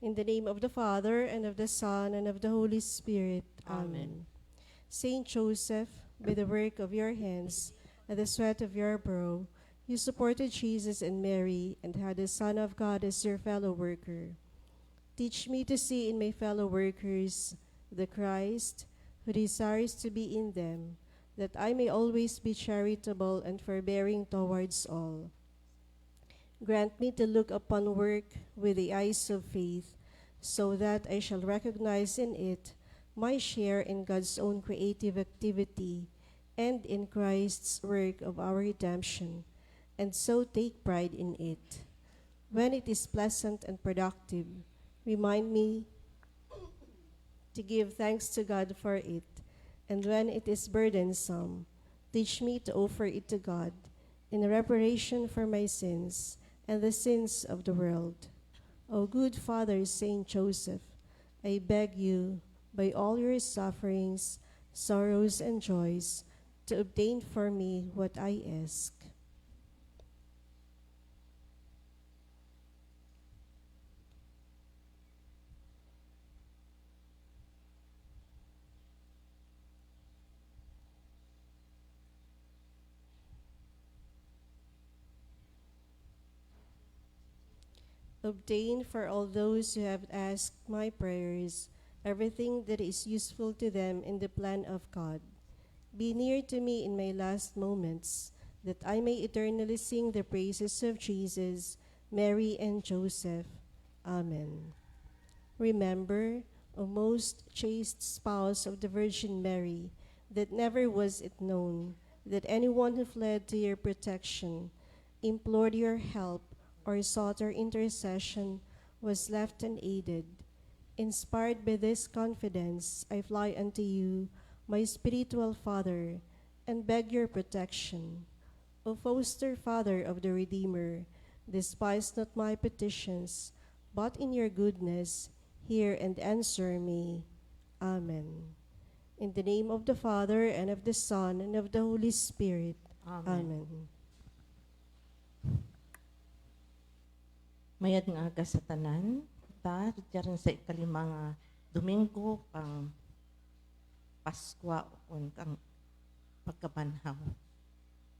In the name of the Father, and of the Son, and of the Holy Spirit. Amen. Amen. Saint Joseph, by the work of your hands and the sweat of your brow, you supported Jesus and Mary, and had the Son of God as your fellow worker. Teach me to see in my fellow workers the Christ who desires to be in them, that I may always be charitable and forbearing towards all. Grant me to look upon work with the eyes of faith, so that I shall recognize in it my share in God's own creative activity and in Christ's work of our redemption, and so take pride in it. When it is pleasant and productive, remind me to give thanks to God for it, and when it is burdensome, teach me to offer it to God in reparation for my sins and the sins of the world. O good Father Saint Joseph, I beg you, by all your sufferings, sorrows, and joys, to obtain for me what I ask. Obtain for all those who have asked my prayers everything that is useful to them in the plan of God. Be near to me in my last moments, that I may eternally sing the praises of Jesus, Mary, and Joseph. Amen. Remember, O most chaste spouse of the Virgin Mary, that never was it known that anyone who fled to your protection, implored your help, or sought your intercession was left unaided. Inspired by this confidence, I fly unto you, my spiritual Father, and beg your protection. O foster Father of the Redeemer, despise not my petitions, but in your goodness hear and answer me. Amen. In the name of the Father, and of the Son, and of the Holy Spirit. Amen. Amen. Mayad nga aga sa tanan, ta, diyan sa ikalimang Domingo, kang Paskwa, o kang pagkabanhaw.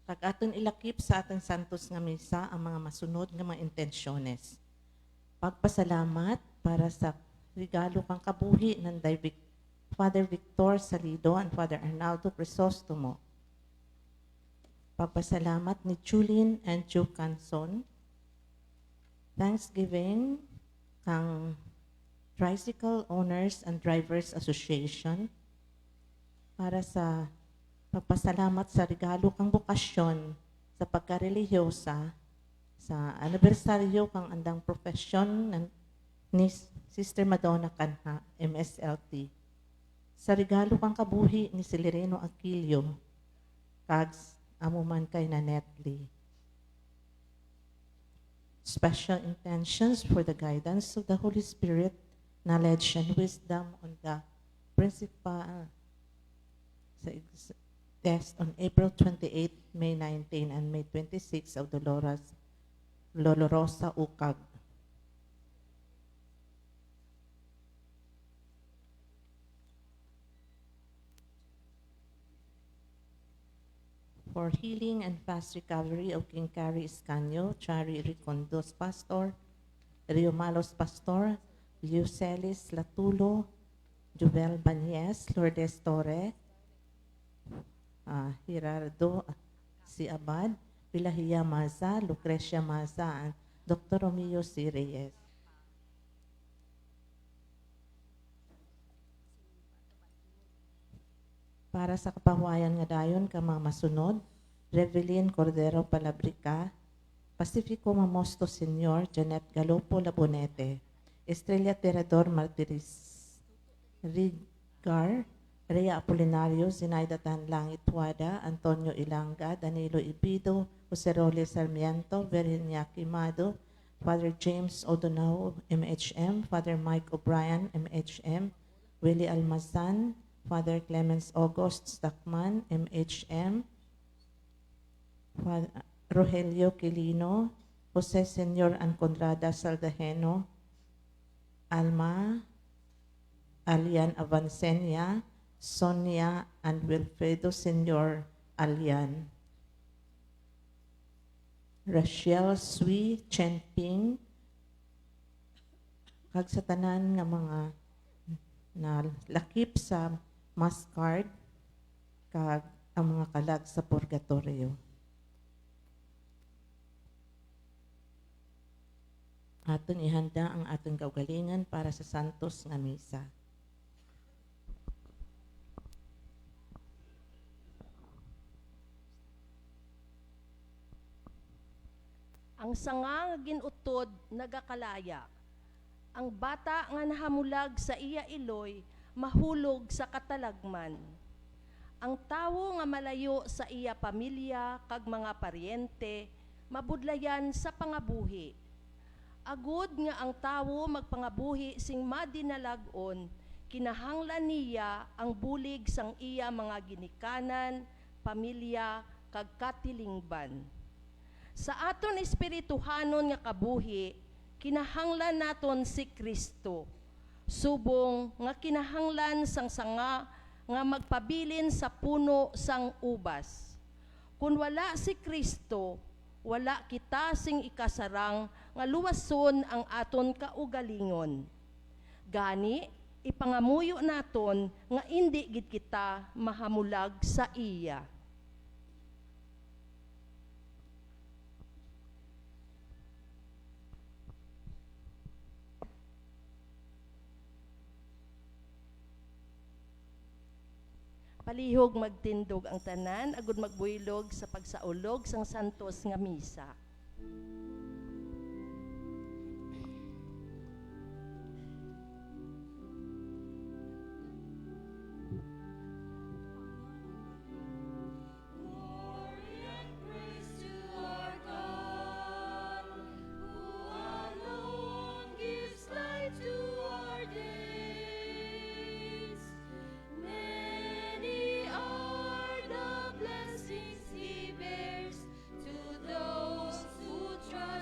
Kag aton ilakip sa atong santos nga misa ang mga masunod nga mga intensyones. Pagpasalamat para sa regalo kang kabuhi ng Father Victor Salido and Father Arnaldo Crisostomo. Pagpasalamat ni Julin and Joe Canson. Thanksgiving kang Tricycle Owners and Drivers Association para sa pagpasalamat sa regalo kang bukasyon sa pagkarelihiyosa sa anibersaryo kang andang profesyon ni Sister Madonna Canha, MSLT. Sa regalo kang kabuhi ni Celerino Aquilio, kags amuman kay Nanetli. Special intentions for the guidance of the Holy Spirit, knowledge and wisdom on the principal test on April 28, May 19, and May 26 of Dolorosa Ukag. For healing and fast recovery of King Cari Escanio, Chari Ricondos Pastor, Rio Malos Pastor, Lucelis Latulo, Jovel Banyes, Lourdes Torre, Hirardo si Abad, Pilahia Maza, Lucrecia Maza, and Dr. Romeo C. Reyes. Para sa kapahuayan nga dayon ka mga masunod, Revelyn Cordero Palabrica, Pacifico Mamosto Senior, Janet Galopo Labonete, Estrella Terador Martiris, Rigar, Rhea Apolinario, Zinaida Tanlangit Wada, Antonio Ilanga, Danilo Ibido, Jose Roles Sarmiento, Virginia Quimado, Father James O'Donoghue, MHM, Father Mike O'Brien, MHM, Willie Almazan, Father Clemens August Stockman, MHM, Rogelio Quilino, Jose Senor Ancondrada Saldajeno, Alma, Alian Avancenia, Sonia, and Wilfredo Senior Alian. Rachel Sui Chenping, kag sa tanan nga mga na lakip sa Mascard, kag ang mga kalag sa purgatorio. Aton ihanda ang aton kaugalingan para sa santos nga misa. Ang sanga nga ginutod nagakalaya. Ang bata nga nahamulag sa iya iloy mahulog sa katalagman. Ang tawo nga malayo sa iya pamilya kag mga paryente mabudlayan sa pangabuhi. Agud nga ang tawo magpangabuhi sing madinalagon, kinahanglan niya ang bulig sang iya mga ginikanan, pamilya kag katilingban. Sa aton espirituhanon nga kabuhi, kinahanglan naton si Kristo. Subong nga kinahanglan sang sanga nga magpabilin sa puno sang ubas. Kung wala si Kristo, wala kita sing ikasarang nga luwason ang aton kaugalingon. Gani, ipangamuyo naton nga indi gid kita mahamulag sa iya. Palihog magtindog ang tanan, agud magbuylog sa pagsaulog sang santos nga misa. Blessings he bears to those who trust.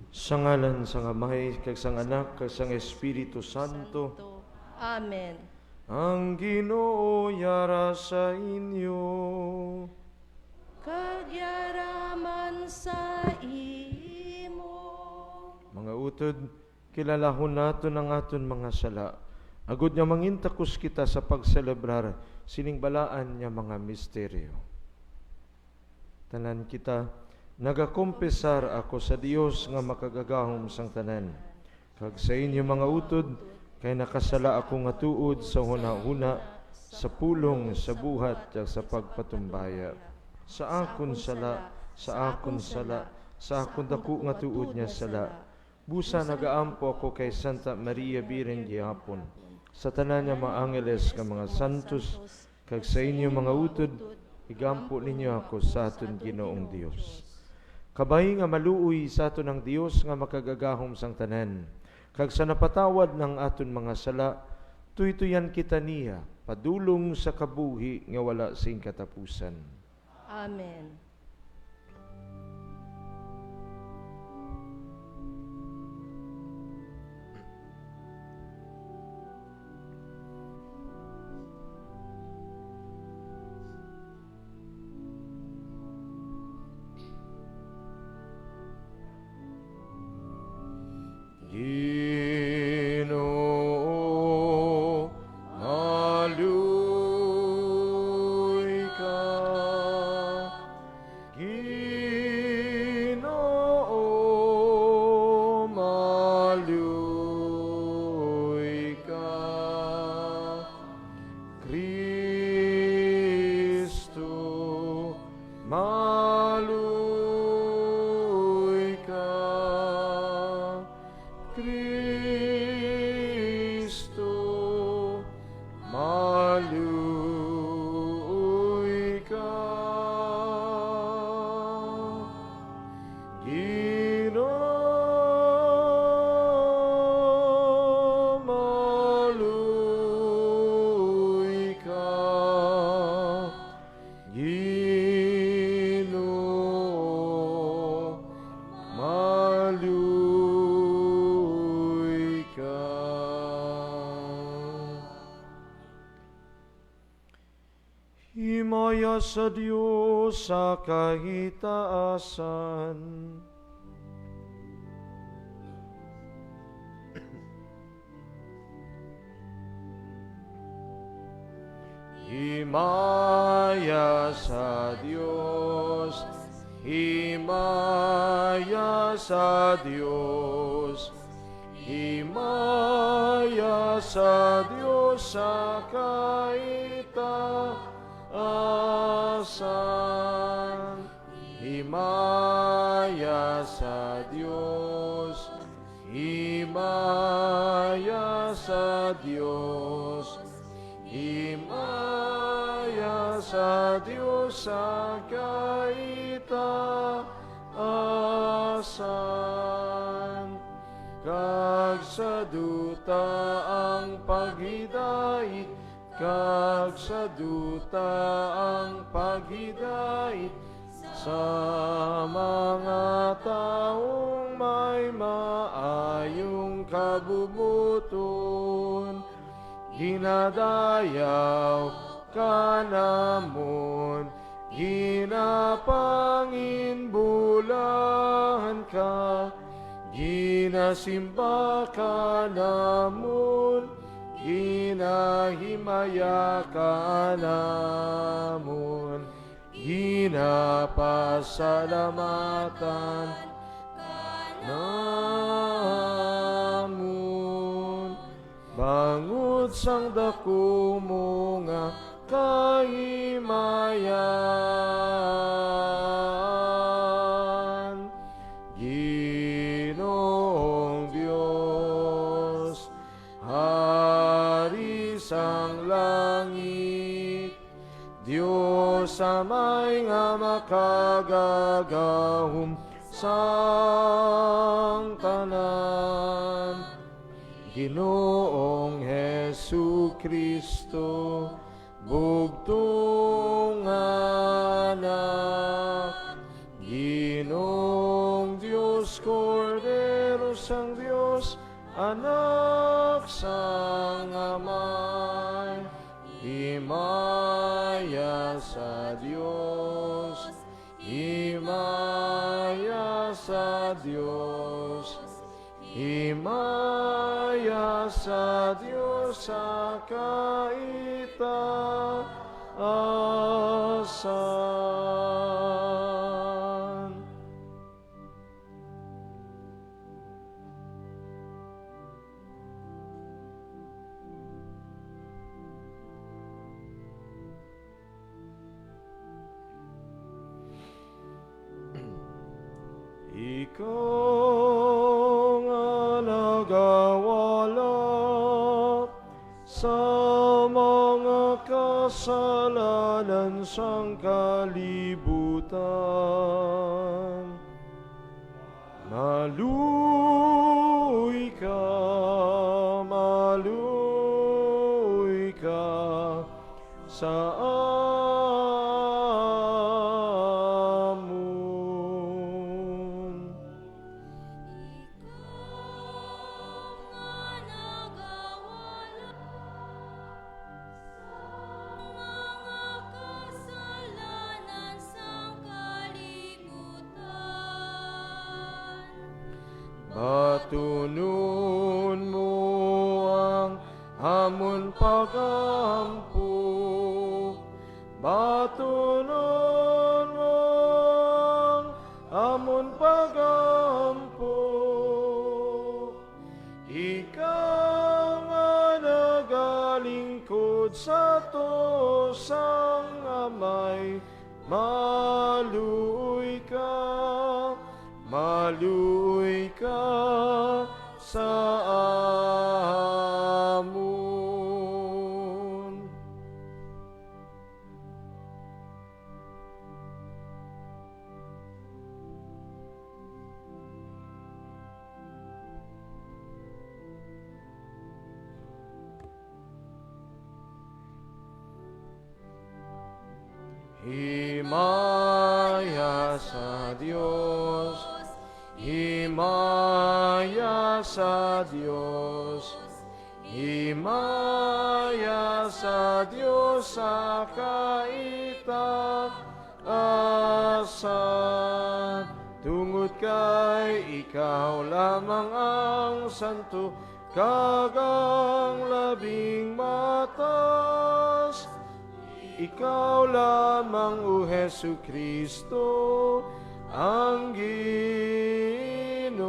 Sa ngalan sang Amay, kag sang Anak, kag sang Espiritu Santo. Amen. Ang Ginoo yara sa inyo. Kagyaraman sa imo. Mga utod, kilalahon naton ang aton mga sala. Agud nga mangintakos kita sa pagselebrar sining balaan nga mga misteryo. Tanan kita, nagakumpesar ako sa Dios nga makagagahom sang tanan. Kag sa inyo mga utod, kay nakasala ako nga tuod sa huna-huna, sa pulong, sa buhat, ug sa pagpatumbaya. Sa akon sala, sa akon sala, sa akon dako nga tuod nga sala. Busa nagaampo ako kay Santa Maria Birhen gihapon, sa tanan nga mga angeles nga mga santos, kag sa inyo mga utod, igampo ninyo ako sa aton Ginoong Dios. Kabay nga maluoy sa aton ang Dios nga makagagahom sang tanan, kag sa napatawad ng aton mga sala, tuytuyan kita niya, padulong sa kabuhi nga wala sing katapusan. Amen. Ginoo, maluoy ka. Ginoo, maluoy ka. Kristo, maluoy ka. Kristo, maluoy ka. Ginoo, maluoy ka. Ginoo, maluoy ka. Himaya sa Diyos sa kahitaasan. Himaya sa Diyos, himaya sa Diyos, himaya sa Diyos sa kahitaasan. Himaya sa Diyos, himaya sa Diyos, himaya sa Diyos sa kahitaasan. Kag sa duta ang paghidait, kag sa duta ang paghidait sa mga taong may maayong kabubuton. Ginadayaw ka namon, ginapanginbulahan ka, ginasimba ka namon, ginahimaya ka namon, ginapasalamatan namon. Bangod sang dako mo nga kahimayan, Ginoong Diyos, Hari sang langit, Diyos amay nga makagagahom sang tanan, Ginoong Hesu Kristo, bugtong anak, Ginoong Diyos Cordero, Himaya sa Diyos, himaya sa Diyos, himaya sa Diyos sa kaitaasan. Ikaw nga nagawala sa mga kasalanan sang kalibutan. Maluoy ka sa amon. Batunon mo ang amon pagampo, batunon mo ang amon pagampo. Ikaw nga nagalingkod sa to sang amay, maluoy ka sa amon. Himaya sa Diyos, himaya sa Diyos, himaya sa Diyos sa kaitaasan. Tungod kay ikaw lamang ang santo, kagang labing matas. Ikaw lamang, O Hesu Kristo, ang Ginoo,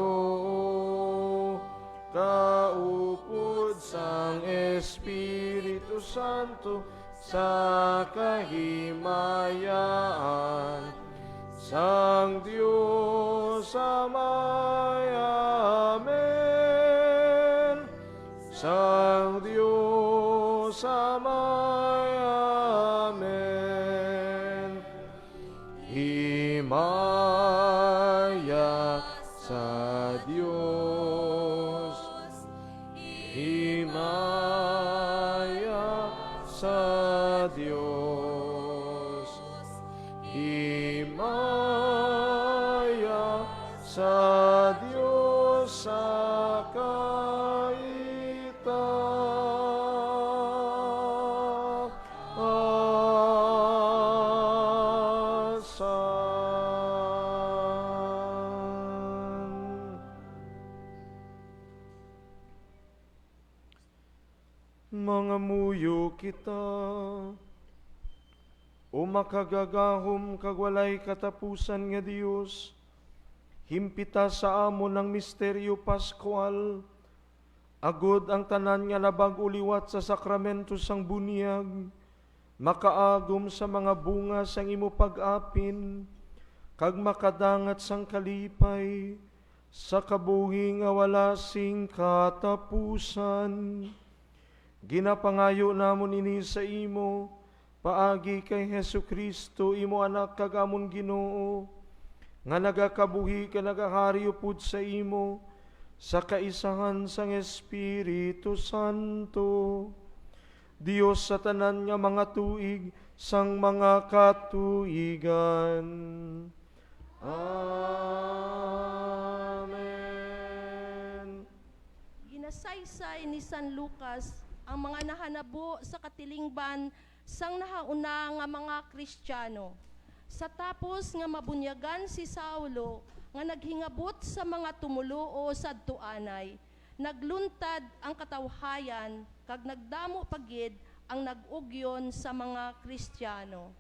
kaupod sang Espiritu Santo sa kahimayaan sang Diyos Amay. Amen. Sang Diyos Amay. Amen. Himaya sa Diyos, himaya sa Diyos, himaya sa Diyos sa kaitaasan. Mga muyo kita, o makagagahom kagwalay katapusan nga Dios, himpita sa amon ng misteryo Pascual, agod ang tanan nga labag uliwat sa sakramento sang bunyag, makaagom sa mga bunga sang imo pag-apin, kag makadangat sang kalipay, sa kabuhi nga wala sing katapusan. Ginapangayo namon ini sa imo, paagi kay Hesu Kristo, imo anak kag amon Ginoo, nga nagakabuhi ka nagahari upod sa imo, sa kaisahan sang Espiritu Santo, Dios sa tanan nga mga tuig, sang mga katuigan. Amen. Ginasaysay ni San Lucas ang mga nahanabo sa katilingban sang nahauna nga mga Kristiyano. Sa tapos nga mabunyagan si Saulo nga naghingabot sa mga tumuluo sa adtuanay, nagluntad ang katawhayan kag nagdamo pagid ang nag-ugyon sa mga Kristiyano.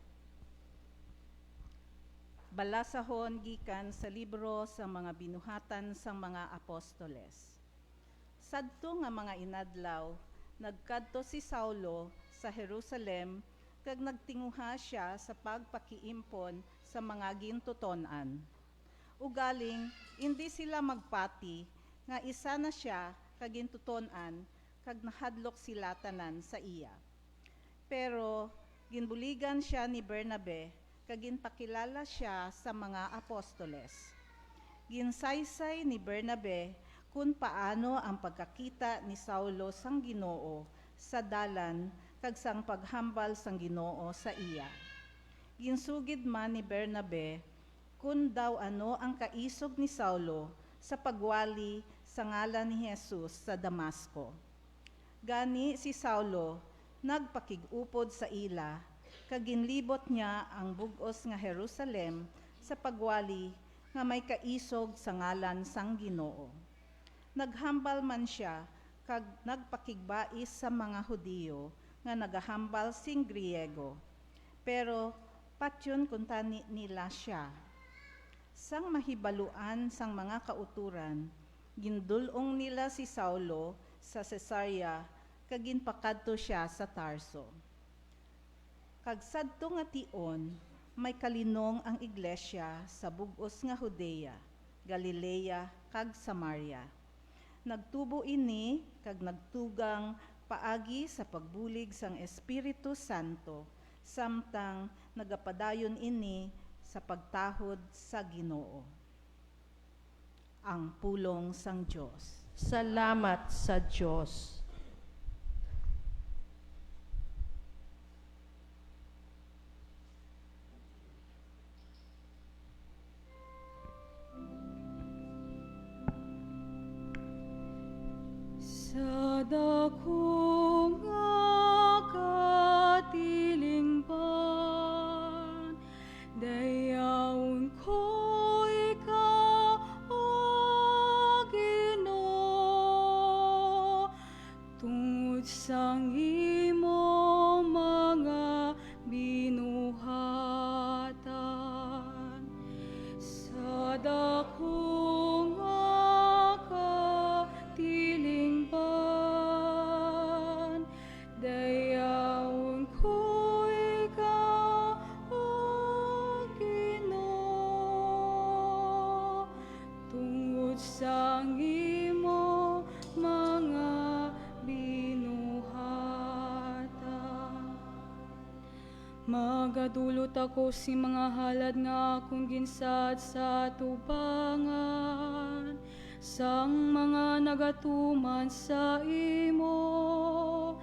Balasahon gikan sa libro sa mga binuhatan sang mga apostoles. Sadto nga mga inadlaw, nagkadto si Saulo sa Jerusalem kag nagtinguha siya sa pagpakiimpon sa mga gintuton-an. Ugaling, hindi sila magpati nga isa na siya kag gintuton-an kag nahadlok sila tanan sa iya. Pero ginbuligan siya ni Bernabe kag ginpakilala siya sa mga apostoles. Ginsaysay ni Bernabe kung paano ang pagkakita ni Saulo sang Ginoo sa dalan kag sang paghambal sang Ginoo sa iya. Ginsugid man ni Bernabe kung daw ano ang kaisog ni Saulo sa pagwali sa ngalan ni Jesus sa Damasco. Gani si Saulo nagpakig-upod sa ila kag ginlibot niya ang bug-os nga Jerusalem sa pagwali nga may kaisog sa ngalan sang Ginoo. Naghambal man siya kag nagpakigbais sa mga Hudiyo nga nagahambal sing Griego. Pero patyon kuntani nila siya. Sang mahibaluan sang mga kauturan, gindulong nila si Saulo sa Cesarea kag ginpakadto siya sa Tarso. Kag sadto nga tion, may kalinong ang iglesia sa bug-os nga Judea, Galilea kag Samaria. Nagtubo ini kag nagtugang paagi sa pagbulig sang Espiritu Santo, samtang nagapadayon ini sa pagtahod sa Ginoo. Ang pulong sang Dios. Salamat sa Diyos. Sa dako nga katilingban, dayaon ko ikaw, O Ginoo, tungod sang imo mga binuhatan. Sa dako nga katilingban, dayaon ko ikaw, O Ginoo, tungod sang imo mga binuhatan. Magadulot ako si mga halad nga akong ginsad sa tubangan, sang mga nagatuman sa imo.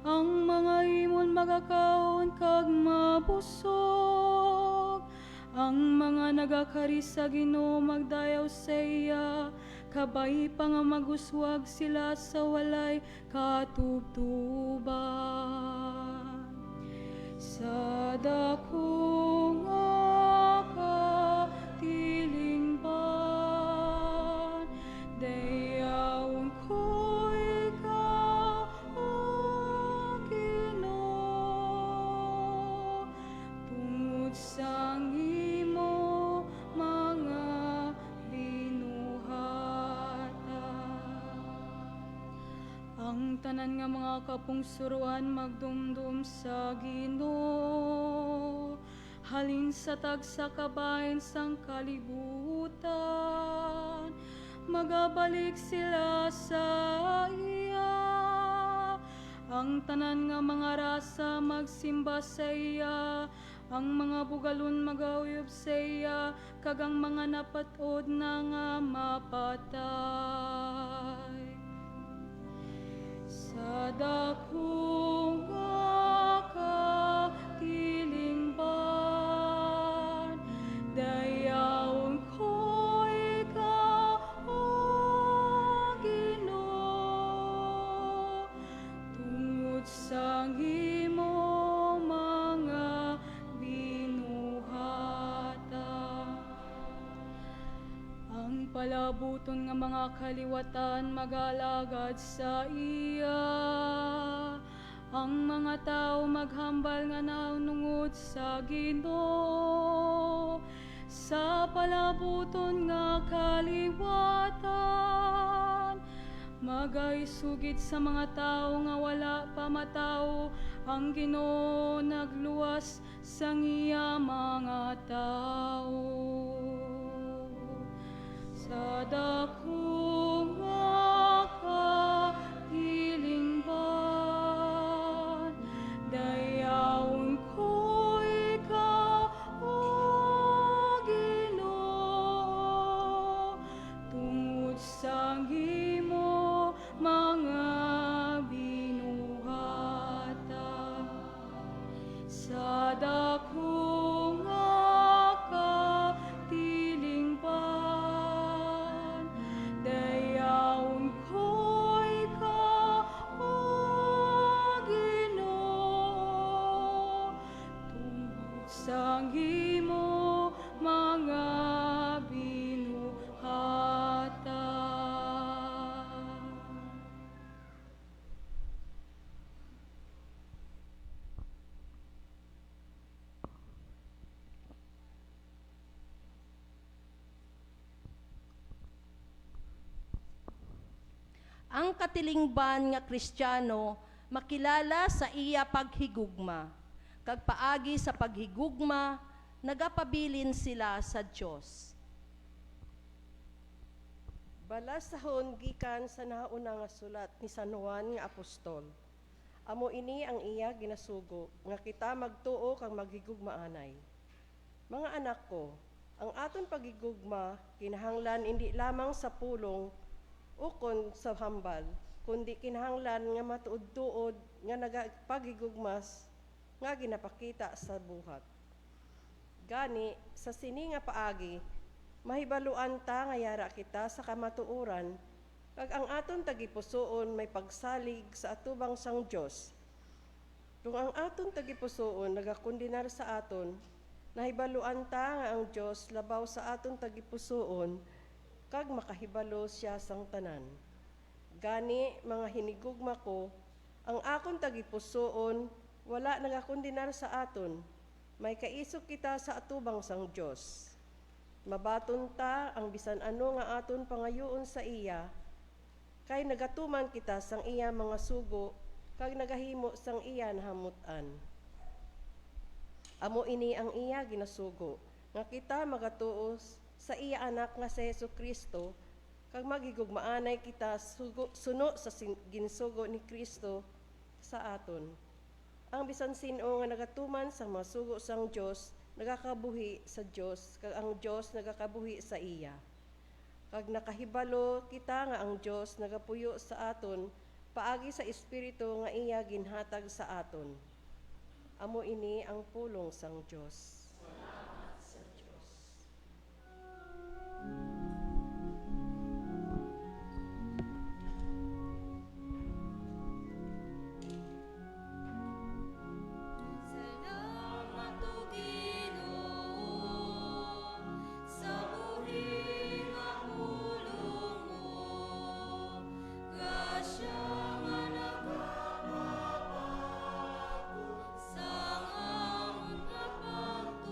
Ang mga imon magakaon kag mabusog, ang mga nagakari sa Ginoo magdayaw sa iya, kabay pa nga maguswag sila sa walay katubtuban. Sa dako nga katilingban, dayaon ko ikaw, O Ginoo, tungod sang imo mga binuhatan. Ang tanan nga mga kapungsuruan magdumdum sa Ginoo, halin sa tagsa kabahin sang kalibutan, magabalik sila sa iya. Ang tanan nga mga rasa magsimba sa iya, ang mga bugalon magawyob sa iya, kag ang mga napatod na nga mapatay. Sa dako nga katilingban, dayaon ko ikaw, O Ginoo, tungod sang imo palabuton nga mga kaliwatan magalagad sa iya. Ang mga tao maghambal nga naunungod sa Ginoo. Sa palabuton nga kaliwatan magaisugid sa mga tao nga wala pa matao. Ang Ginoo nagluwas sang iya mga tao. Sa dakong nga katilingban, dayawon ko ikaw, O Ginoo, tungod sang imo mga binuhatan. Sa dakong nga katilingban, dayawon ko ikaw, O Ginoo, tungod sang imo mga binuhatan. Ang katilingban nga Kristiyano makilala sa iya paghigugma. Kag paagi sa paghigugma, nagapabilin sila sa Dios. Balasahon gikan sa nauna nga sulat ni San Juan nga apostol. Amo ini ang iya ginasugo nga kita magtuo kang maghigugmaanay. Mga anak ko, ang aton paghigugma kinahanglan hindi lamang sa pulong ukon sa hambal, kundi kinahanglan nga matuod-tuod nga nagapaghigugmas nga ginapakita sa buhat. Gani, sa sini nga paagi, mahibaluan ta nga yara kita sa kamatuoran, kag ang aton tagipusoon may pagsalig sa atubang sang Dios. Kung ang aton tagipusoon nagakondenar sa aton, nahibaluan ta nga ang Dios labaw sa aton tagipusoon, kag makahibalo siya sang tanan. Gani, mga hinigugma ko, ang akon tagipusoon wala nagakondenar sa aton, may kaisog kita sa atubang sang Dios. Mabaton ta ang bisan ano nga aton pangayoon sa iya, kay nagatuman kita sang iya mga sugo, kag nagahimo sang iya nahamutan. Amo ini ang iya ginasugo, nga kita magatuos sa iya anak nga si Jesucristo, kag magigugmaanay kita suno sa ginsugo ni Kristo sa aton. Ang bisan sino nga nagatuman sa mga sugo sang Dios, nagakabuhi sa Dios, kag ang Dios nagakabuhi sa iya. Kag nakahibalo kita nga ang Dios nagapuyo sa aton paagi sa espiritu nga iya ginhatag sa aton. Amo ini ang pulong sang Dios. Salamat o Ginoo sa buhi nga pulong mo, grasya nga nagapapako sa among kapag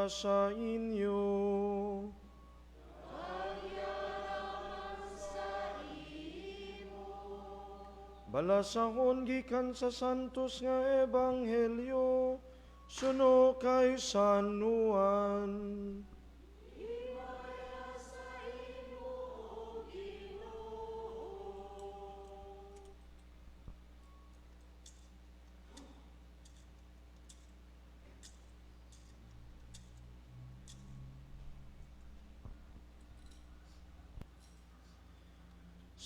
para sa inyo. Balasahon gikan sa santos nga ebanghelyo, suno kay San Juan.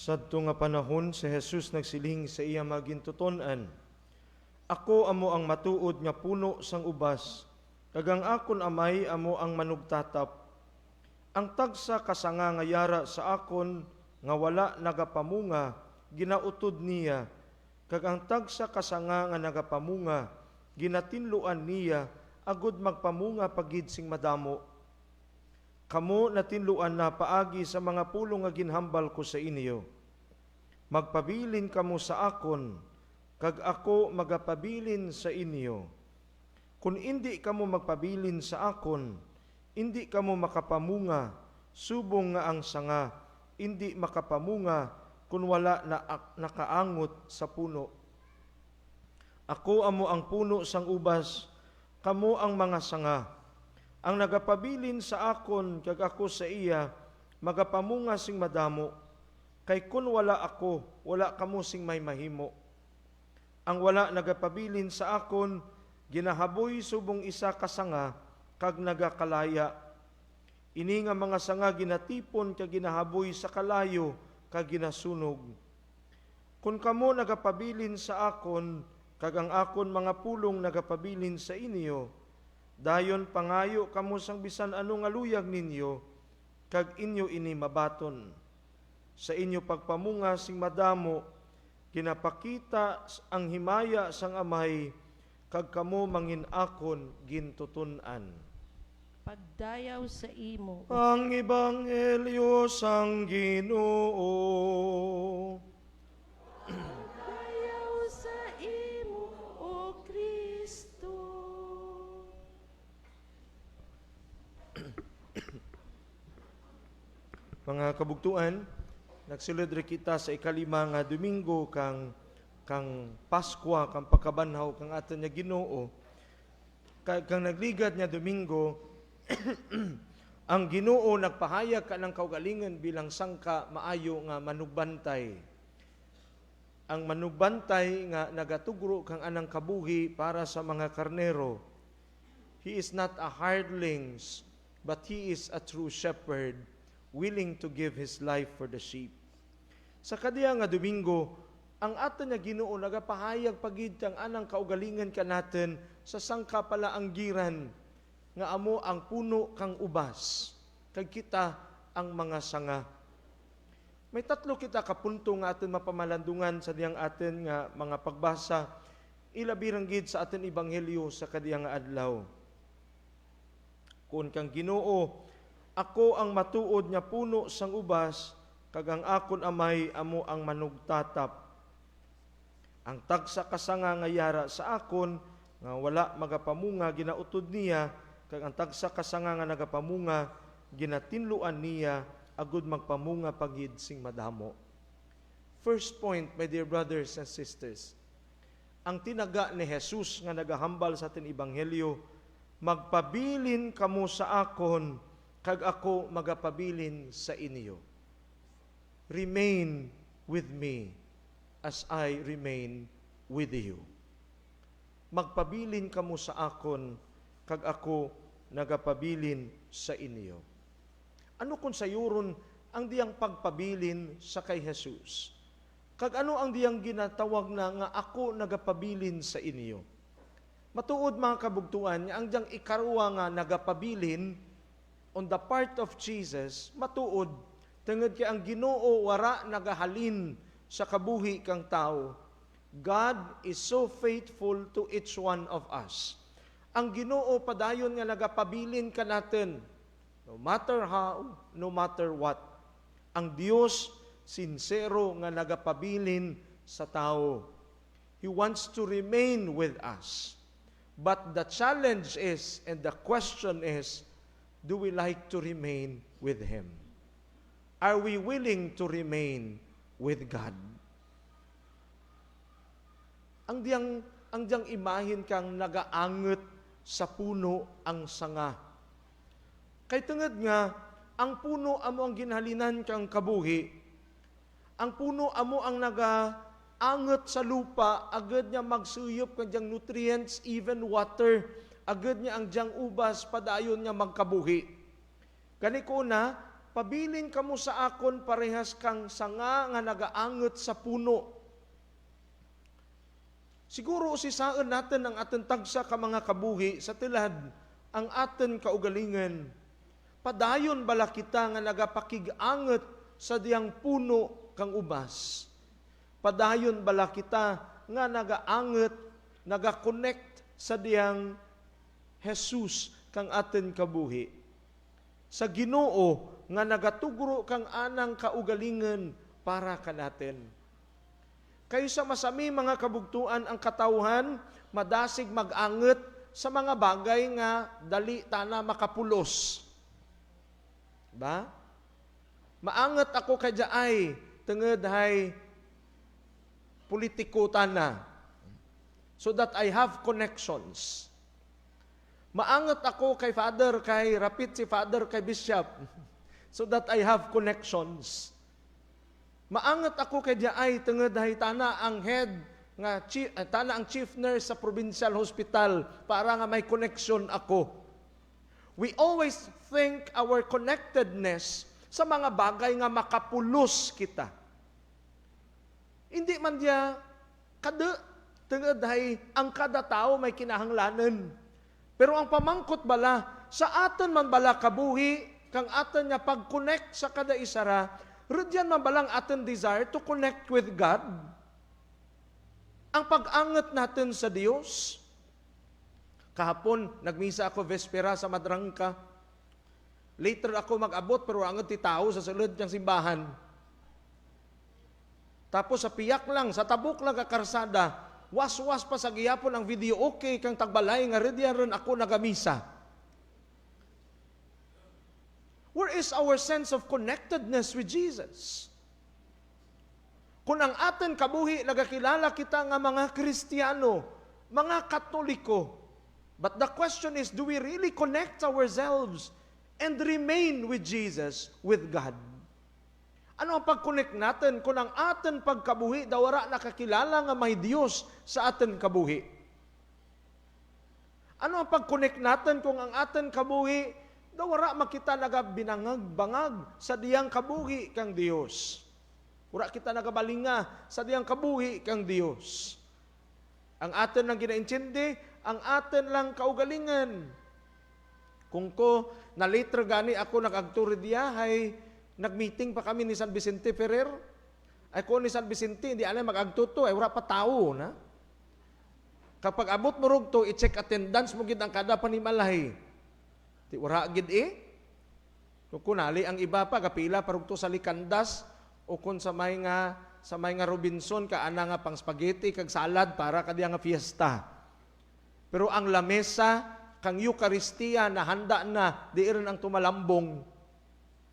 Sadto nga panahon si Jesus nagsiling sa iya magintuton-an, ako amo ang matuod nga puno sang ubas, kag ang akon amay amo ang manugtatap. Ang tagsa kasanga nga yara sa akon nga wala nagapamunga, ginautod niya, kag ang tagsa kasanga nga nagapamunga, ginatinluan niya, agud magpamunga pagid sing madamo. Kamo natinluan na paagi sa mga pulong nga ginhambal ko sa inyo. Magpabilin kamo sa akon, kag ako magapabilin sa inyo. Kung hindi kamo magpabilin sa akon, hindi kamo makapamunga, subong nga ang sanga, hindi makapamunga kung wala na nakaangot sa puno. Ako amo ang puno sang ubas, kamo ang mga sanga. Ang nagapabilin sa akon, kag ako sa iya, magapamunga sing madamo. Kay kun wala ako, wala kamo sing may mahimo. Ang wala nagapabilin sa akon, ginahaboy subong isa ka sanga, kag nagakalaya. Ini nga mga sanga ginatipon kag ginahaboy sa kalayo, kag ginasunog. Kun kamo nagapabilin sa akon, kag ang akon mga pulong nagapabilin sa inyo, dayon pangayo kamo sang bisan ano nga luyag ninyo, kag inyo ini mabaton. Sa inyo pagpamunga sing madamo, kinapakita ang himaya sang amay, kag kamo mangin akon gintutunan. Pagdayaw sa imo. Ang ebanghelyo sang Ginoo. Pagdayaw sa imo, O Kristo. Mga kabugtuan, nagsulod kita sa ikalima nga Domingo kang Paskwa, kang pagkabanhaw kang aton nga Ginoo. Kang nagligad nga Domingo, ang Ginoo nagpahayag ka ng kaugalingan bilang sangka maayo nga manugbantay. Ang manugbantay nga nagatugro kang anang kabuhi para sa mga karnero. He is not a hardlings, but he is a true shepherd, willing to give his life for the sheep. Sa kadiya nga Domingo, ang aton nga Ginoo nagapahayag pagid kang anang kaugalingan ka natin sa sangka pala ang giran nga amo ang puno kang ubas, kag kita ang mga sanga. May tatlo kita kapunto nga aton mapamalandungan sa diyang atin nga mga pagbasa, ilabirang gid sa aton ebanghelyo sa kadiyang nga adlaw. Kun kang Ginoo, ako ang matuod nga puno sang ubas, kag ang akon amay amo ang manugtatap. Ang tagsa kasanga nga yara sa akon, nga wala magapamunga, ginautod niya, kag ang tagsa kasanga nga nagapamunga, ginatinluan niya, agud magpamunga pagid sing madamo. First point, my dear brothers and sisters, ang tinaga ni Jesus nga nagahambal sa atin ebanghelyo, magpabilin kamo sa akon, kag ako magapabilin sa inyo. Remain with me as I remain with you. Magpabilin kamo sa akon, kag ako nagapabilin sa inyo. Ano kung sayuron ang diyang pagpabilin sa kay Jesus? Kag ano ang diyang ginatawag na nga ako nagapabilin sa inyo? Matuod mga kabugtuan, ang diyang ikaruwa nga nagapabilin on the part of Jesus, matuod, tungod kay ang Ginoo wara nagahalin sa kabuhi kang tao. God is so faithful to each one of us. Ang Ginoo padayon nga nagapabilin ka natin, no matter how, no matter what. Ang Dios sincero nga nagapabilin sa tao. He wants to remain with us. But the challenge is, and the question is, do we like to remain with Him? Are we willing to remain with God? Ang diyang imahin kang nagaanget sa puno ang sanga. Kay tungod nga, ang puno amo ang ginhalinan kang kabuhi. Ang puno amo ang nagaanget sa lupa, agad niya magsuyop kang diyang nutrients, even water. Agad niya ang diyang ubas, padayon niya magkabuhi. Gani ko na, pabilin kamo sa akon parehas kang sanga nga nagaanget sa puno. Siguro usisaan natin ang aten tagsa ka mga kabuhi sa tilad ang aten kaugalingan. Padayon bala kita nga nagapakig-anget sa diyang puno kang ubas. Padayon bala kita nga nagaanget, nagaconnect sa diyang Jesus kang aten kabuhi. Sa Ginoo nga nagatugro kang anang kaugalingan para kanatin. Kayo sa masami mga kabugtuan ang katawhan, madasig mag-anget sa mga bagay nga dali tana makapulos. Ba? Maanget ako kay jaay, tungod hay politiko tana. So that I have connections. Maanget ako kay Father, kay Rapid si Father, kay Bishop. So that I have connections. Maangat ako kay diay tungod hay tana ang head nga tana ang chief nurse sa provincial hospital para nga may connection ako. We always think our connectedness sa mga bagay nga makapulos kita. Hindi man dia kada tungod hay ang kada tao may kinahanglanan. Pero ang pamangkot bala sa aton man bala kabuhi kang aton nga pag-connect sa kada isara. Radyan mabalang ating desire to connect with God. Ang pag-angat natin sa Diyos. Kahapon, nagmisa ako vespera sa Madrangka. Later ako mag-abot, pero angat ti tao sa sulod ng simbahan. Tapos sa piyak lang, sa tabuk lang kakarsada, was-was pa sa giyapon ang video, okay kang tagbalay, nga radyan rin ako nagamisa. Where is our sense of connectedness with Jesus? Kung ang aten kabuhi, nagakilala kita nga mga Kristiyano, mga Katoliko. But the question is, do we really connect ourselves and remain with Jesus, with God? Ano ang pag-connect natin kung ang aten pagkabuhi, dawara nakakilala nga may Diyos sa aten kabuhi? Ano ang pag-connect natin kung ang aten kabuhi, dawara makita nagabinangag-bangag sa diyang kabuhi kang Dios. Wala kita nagabalinga sa diyang kabuhi kang Dios. Ang atin lang ginaintindi, ang atin lang kaugalingan. Kung ko, na later gani ako nag-agturi diya, ay nag-meeting pa kami ni San Vicente Ferrer. Ay ko ni San Vicente, hindi alay mag-agtuto, ay wala pa tao na. Kapag abot mo rugto, i-check attendance mo gid ang kada panimalahi. Ti ura gid kung kunali ang iba pa kapila parugto sa likandas o kung sa may nga Robinson ka ana nga pang spaghetti kag salad para kadiya nga fiesta. Pero ang lamesa kang Eucharistia na handa na di rin ang tumalambong.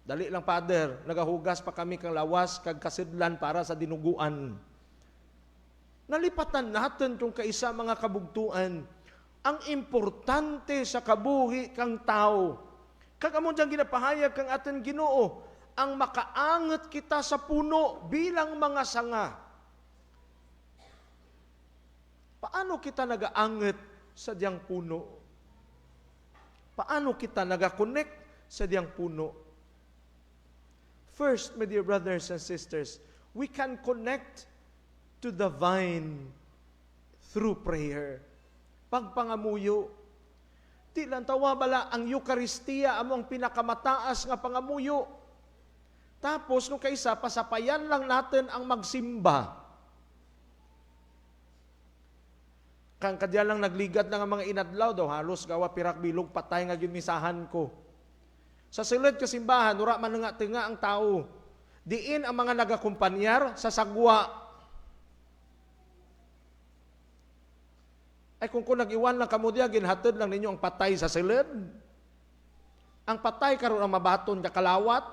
Dali lang Father, nagahugas pa kami kang lawas kag kasidlan para sa dinuguan. Nalipatan natin kung kaisa mga kabugtuan. Ang importante sa kabuhi kang tao. Kag amo diyang ginapahayag kang aten Ginoo, ang makaanget kita sa puno bilang mga sanga. Paano kita nagaanget sa diyang puno? Paano kita nagaconnect sa diyang puno? First, my dear brothers and sisters, we can connect to the vine through prayer. Pagpangamuyo. Di lang tawa bala ang Eucharistia among pinakamataas nga pangamuyo. Tapos nung kaisa, pasapayan lang natin ang magsimba. Kang kadya lang nagligat ng mga inadlaw daw, halos gawa pirak bilog patay nga gimisahan ko. Sa sulod ka simbahan, ura man nga tinga ang tao. Diin ang mga nagakumpanyar sa sagwa. Ay kung nag-iwan lang kamo diya, ginhatod lang ninyo ang patay sa silid. Ang patay karon ang mabaton ka kalawat.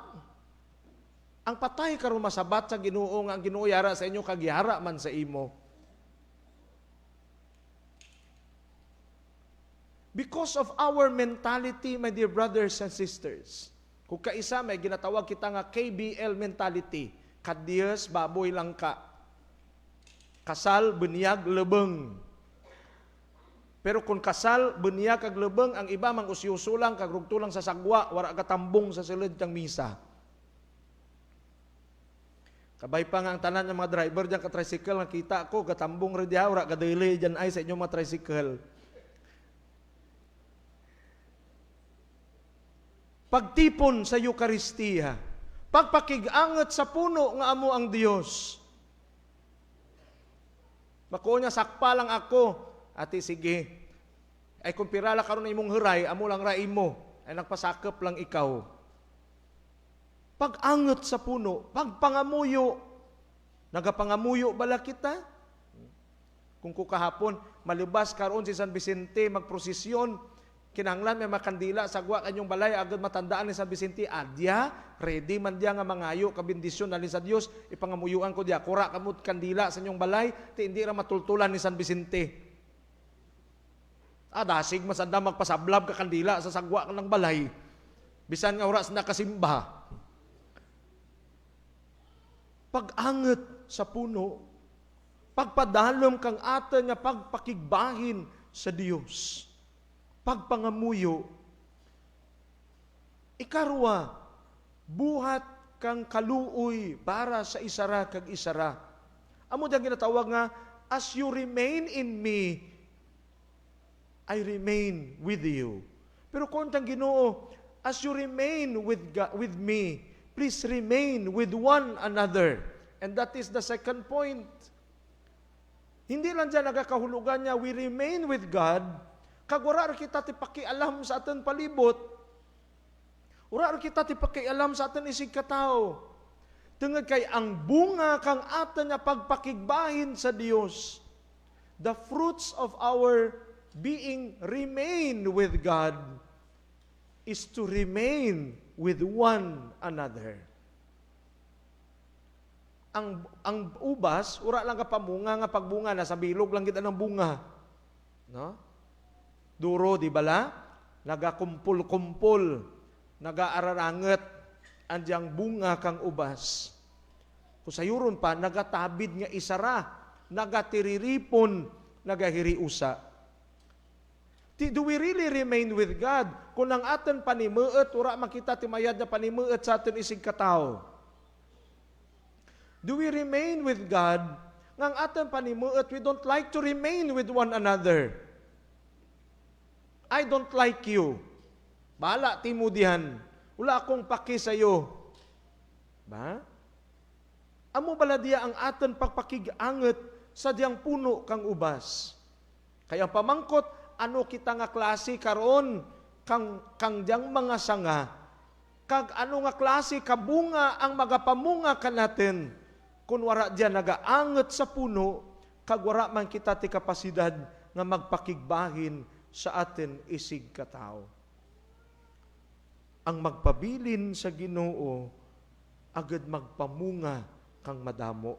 Ang patay karon masabat sa Ginoo nga ang Ginoo yara sa inyo kag yara man sa imo. Because of our mentality, my dear brothers and sisters, kung kaisa may ginatawag kita nga KBL mentality, kadiyos, baboy lang ka. Kasal, bunyag, lebeng. Pero kung kasal, bunyag, kag lebeng, ang iba mang usyuso lang, kag rugtulang sa sagwa, wara katambong sa silid kang misa. Kabay pa nga ang tanan ng mga driver dyan ka-tricycle, nakita ko, katambong rin diya, wara kadili dyan ay sa inyong mga tricycle. Pagtipon sa Eucharistia, pagpakig-angat sa puno nga amo ang Dios. Makuha niya, sakpa lang ako. Ati, sige. Ay kung pirala karon na imong huray, amo lang rai mo. Ay nagpasakop lang ikaw. Pag-angat sa puno, pagpangamuyo. Nagapangamuyo bala kita? Kung kukahapon, malibas karon si San Vicente, magprosesyon, kinahanglan may makandila sagwa kanyong balay agad matandaan ni San Vicente adya ready man diya nga mangayo ka bendisyon nalin sa Dios ipangamuyuan ko diya kura kamot kandila sa inyong balay ti indi ra matultulan ni San Vicente dasig masanda magpasablab ka kandila sa sagwa ng balay bisan nga oras na kasimba pag-anget sa puno pagpadalom kang aten nga pagpakigbahin sa Dios pagpangamuyo, ikarwa, buhat kang kaluoy para sa isara kag isara. Amo diyang ginatawag nga, as you remain in me, I remain with you. Pero kung tang Ginoo, as you remain with me, please remain with one another. And that is the second point. Hindi lang dyan nagakahulugan niya, we remain with God, kag wala kita ti pakialam sa aton palibot. Wala kita ti pakialam sa aton isig katao. Tungod kay ang bunga kang aton nga pagpakigbahin sa Dios. The fruits of our being remain with God is to remain with one another. Ang ubas, ura lang ka pamunga nga pagbunga nasa bilog lang kita ng bunga. No? Duro, di bala? Nagakumpul-kumpul, nagaararanget, andyang bunga kang ubas. Kung sayuron pa, nagatabid nga isara, nagatiriripon, nagahiriusa. Do we really remain with God? Kung ang aton panimuot, ura makita timayad na panimuot sa aton isig katao. Do we remain with God? Ngang aton panimuot, we don't like to remain with one another. I don't like you. Bahala, timudihan. Wala akong paki sa iyo. Ba? Amo bala diya ang aton pagpakig-anget sa diyang puno kang ubas. Kaya pamangkot, ano kita nga klase karon kang diyang mga sanga. Kag ano nga klase kabunga ang magapamunga ka natin. Kung wara diya nagaanget sa puno, kag wara man kita ti kapasidad nga magpakigbahin sa atin isig katao. Ang magpabilin sa Ginoo agad magpamunga kang madamo.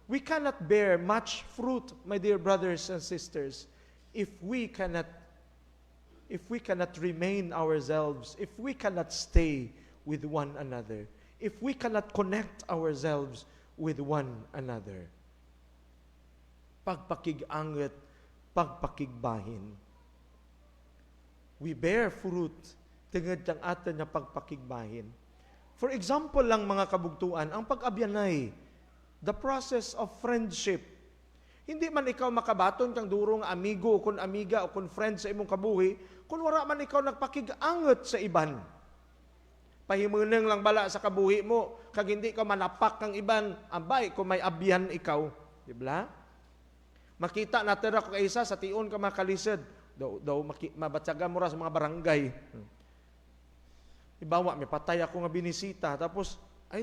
We cannot bear much fruit, my dear brothers and sisters, if we cannot remain ourselves, if we cannot stay with one another, if we cannot connect ourselves with one another. Pagpakig-anget, pagpakigbahin. We bear fruit tungod ang aton nga pagpakigbahin. For example lang mga kabugtuan, ang pag-abyanay, the process of friendship. Hindi man ikaw makabaton kang durong amigo, o kun amiga, o kun friend sa imong kabuhi, kung wala man ikaw nagpakig-anget sa iban. Pahimuneng lang bala sa kabuhi mo, kag hindi ka manapak kang iban, ambay kung may abyan ikaw. Dibla? Makita natin ako kaisa sa tion ka makalisod. Daw mabatsagan mo ra sa mga barangay. Ibawa, may patay ako nga binisita. Tapos, ay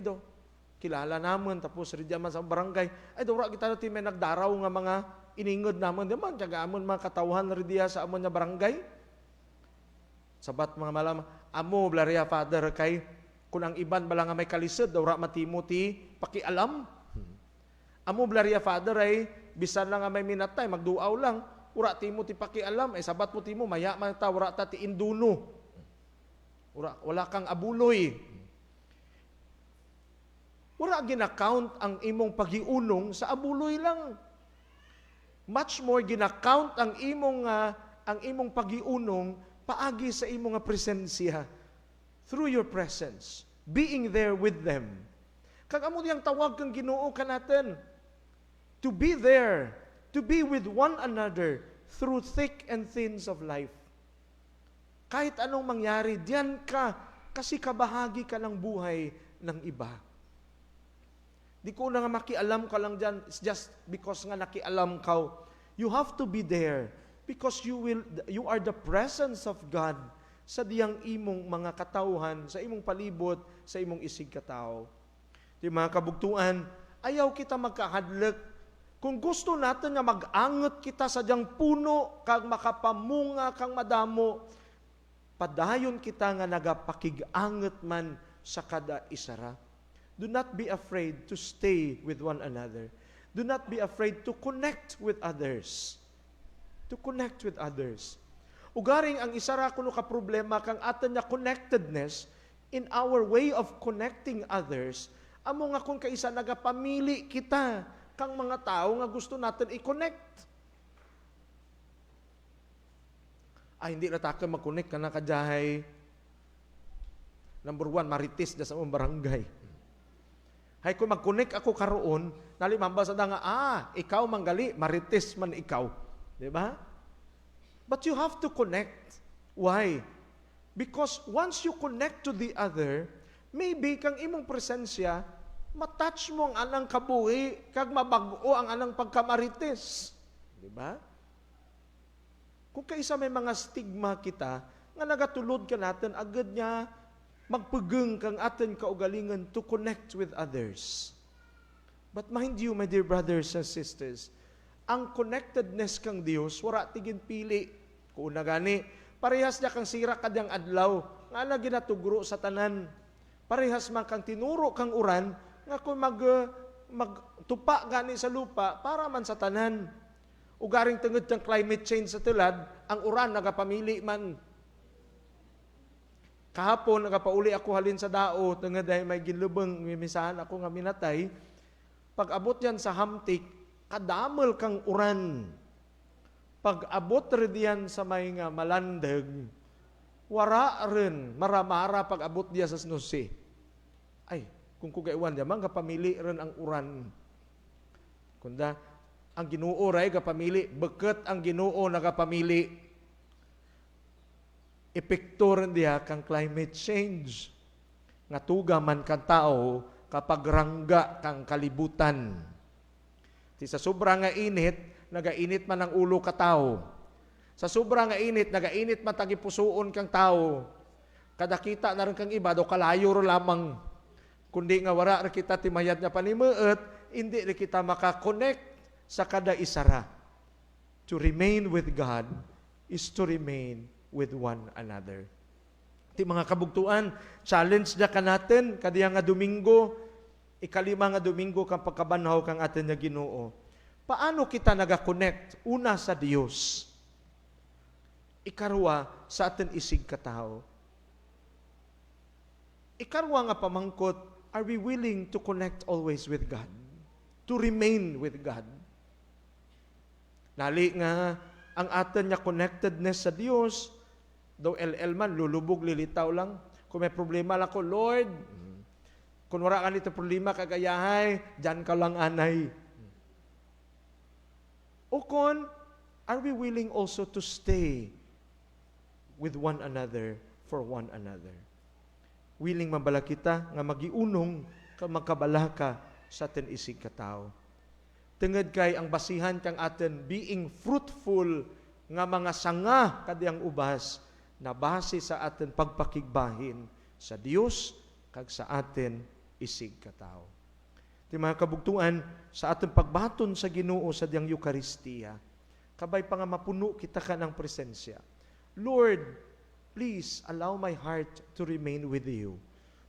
kilala naman. Tapos, ridya man sa barangay. Ay daw, kita natin may nagdaraw nga mga iningod namon naman, tiyaga amon mga katawhan rin diya sa amon na barangay. Sabat mga malam, amo, Blaria Father, kay kung ang iban bala nga may kalisod, daw ra matimo ti pakialam. Amo, Blaria Father, ay bisan lang nga may minatay, magduaw lang, ura timo ti pakialam, ay sabat mo timo, maya man ta, ura ta ti induno. Wala kang abuloy. Wala ginakount ang imong pagiunong sa abuloy lang. Much more ginakount ang imong pagiunong paagi sa imong presensya through your presence, being there with them. Kag amo diyang tawag kang Ginoo kanaten to be there, to be with one another through thick and thins of life. Kahit anong mangyari, diyan ka kasi kabahagi ka ng buhay ng iba. Di ko na nga makialam ka lang dyan, it's just because nga nakialam ka. You have to be there because you are the presence of God sa diyang imong mga katauhan, sa imong palibot, sa imong isig katao. Di mga kabugtuan, ayaw kita magkahadlak. Kung gusto natin nga mag-angot kita sa diyang puno, kag makapamunga kang madamo, padayon kita nga nagapakig-angot man sa kada isara. Do not be afraid to stay with one another. Do not be afraid to connect with others. To connect with others. Ugaring ang isara kuno ka problema kang aton nga connectedness in our way of connecting others, amo nga kung kaisa nagapamili kita kang mga tao nga gusto natin i-connect. Ay, hindi na taka mag-connect ka na kadyahay. Number 1, marites da sa mong barangay. Hay, kung mag-connect ako karoon, nalimamba sa nga, ikaw manggali, marites man ikaw. Diba? But you have to connect. Why? Because once you connect to the other, maybe kang imong presensya, matouch mo ang anang kabuhi, kag mabago ang anang pagkamarites. Diba? Kung kaisa may mga stigma kita, nga nagatulod ka natin, agad niya magpugeng kang atin kaugalingan to connect with others. But mind you, my dear brothers and sisters, ang connectedness kang Dios, wala tigin pili. Kung na gani, parehas niya kang sira kadyang adlaw, nga na ginatugro sa tanan. Parehas man kang tinuro kang uran, nga kung magtupa gani sa lupa, para man sa tanan. Ugaring tungod ng climate change sa tulad, ang uran nagapamili man. Kahapon, nagapauli ako halin sa dao, tungod dahil may ginlubang, mimisahan ako nga minatay. Pag abot yan sa hamtik, kadamol kang uran. Pag abot rin yan sa may nga malandag, wara rin, maramara pag abot diya sa snusi. Ay, kung kugaiwan diya, man kapamili rin ang uran. Kunda, ang Ginoo ray kapamili, beket ang Ginoo nagapamili. Epekto rin diya kang climate change. Nga tuga man kang tao, kapag rangga kang kalibutan. Di sa sobrang nga init, nagainit man ang ulo ka tao. Sa sobrang nga init, nagainit man tagipusoon kang tao. Kada kita na rin kang iba, do kalayo ro lamang. Kundi nga wara rin kita timayad na panimuot, hindi rin kita makakonect sa kada isara. To remain with God is to remain with one another. Ti mga kabugtuan, challenge na ka natin, kadiya nga Domingo, ikalima nga Domingo kang pagkabanhaw kang atin na Ginoo. Paano kita nag-connect? Una sa Diyos. Ikarwa sa atin isig katao. Ikarwa nga pamangkot, are we willing to connect always with God? To remain with God? Nali nga, ang atin nga connectedness sa Diyos, daw LL man, lulubog, lilitaw lang. Kung may problema lang ko, Lord, kung wala ka nito problema, kagayahay, dyan ka lang anay. O kung, are we willing also to stay with one another for one another? Willing mabala kita nga magiunong ka magkabala ka sa atin isig katao. Tungod kay ang basihan kang atin being fruitful nga mga sanga kadiyang ubas na base sa atin pagpakigbahin sa Dios kag sa atin isig katao. Ti mga kabugtuan sa atong pagbaton sa Ginoo sa diyang Eucharistia. Kabay pa nga mapuno kita ka ng presensya. Lord, please allow my heart to remain with you.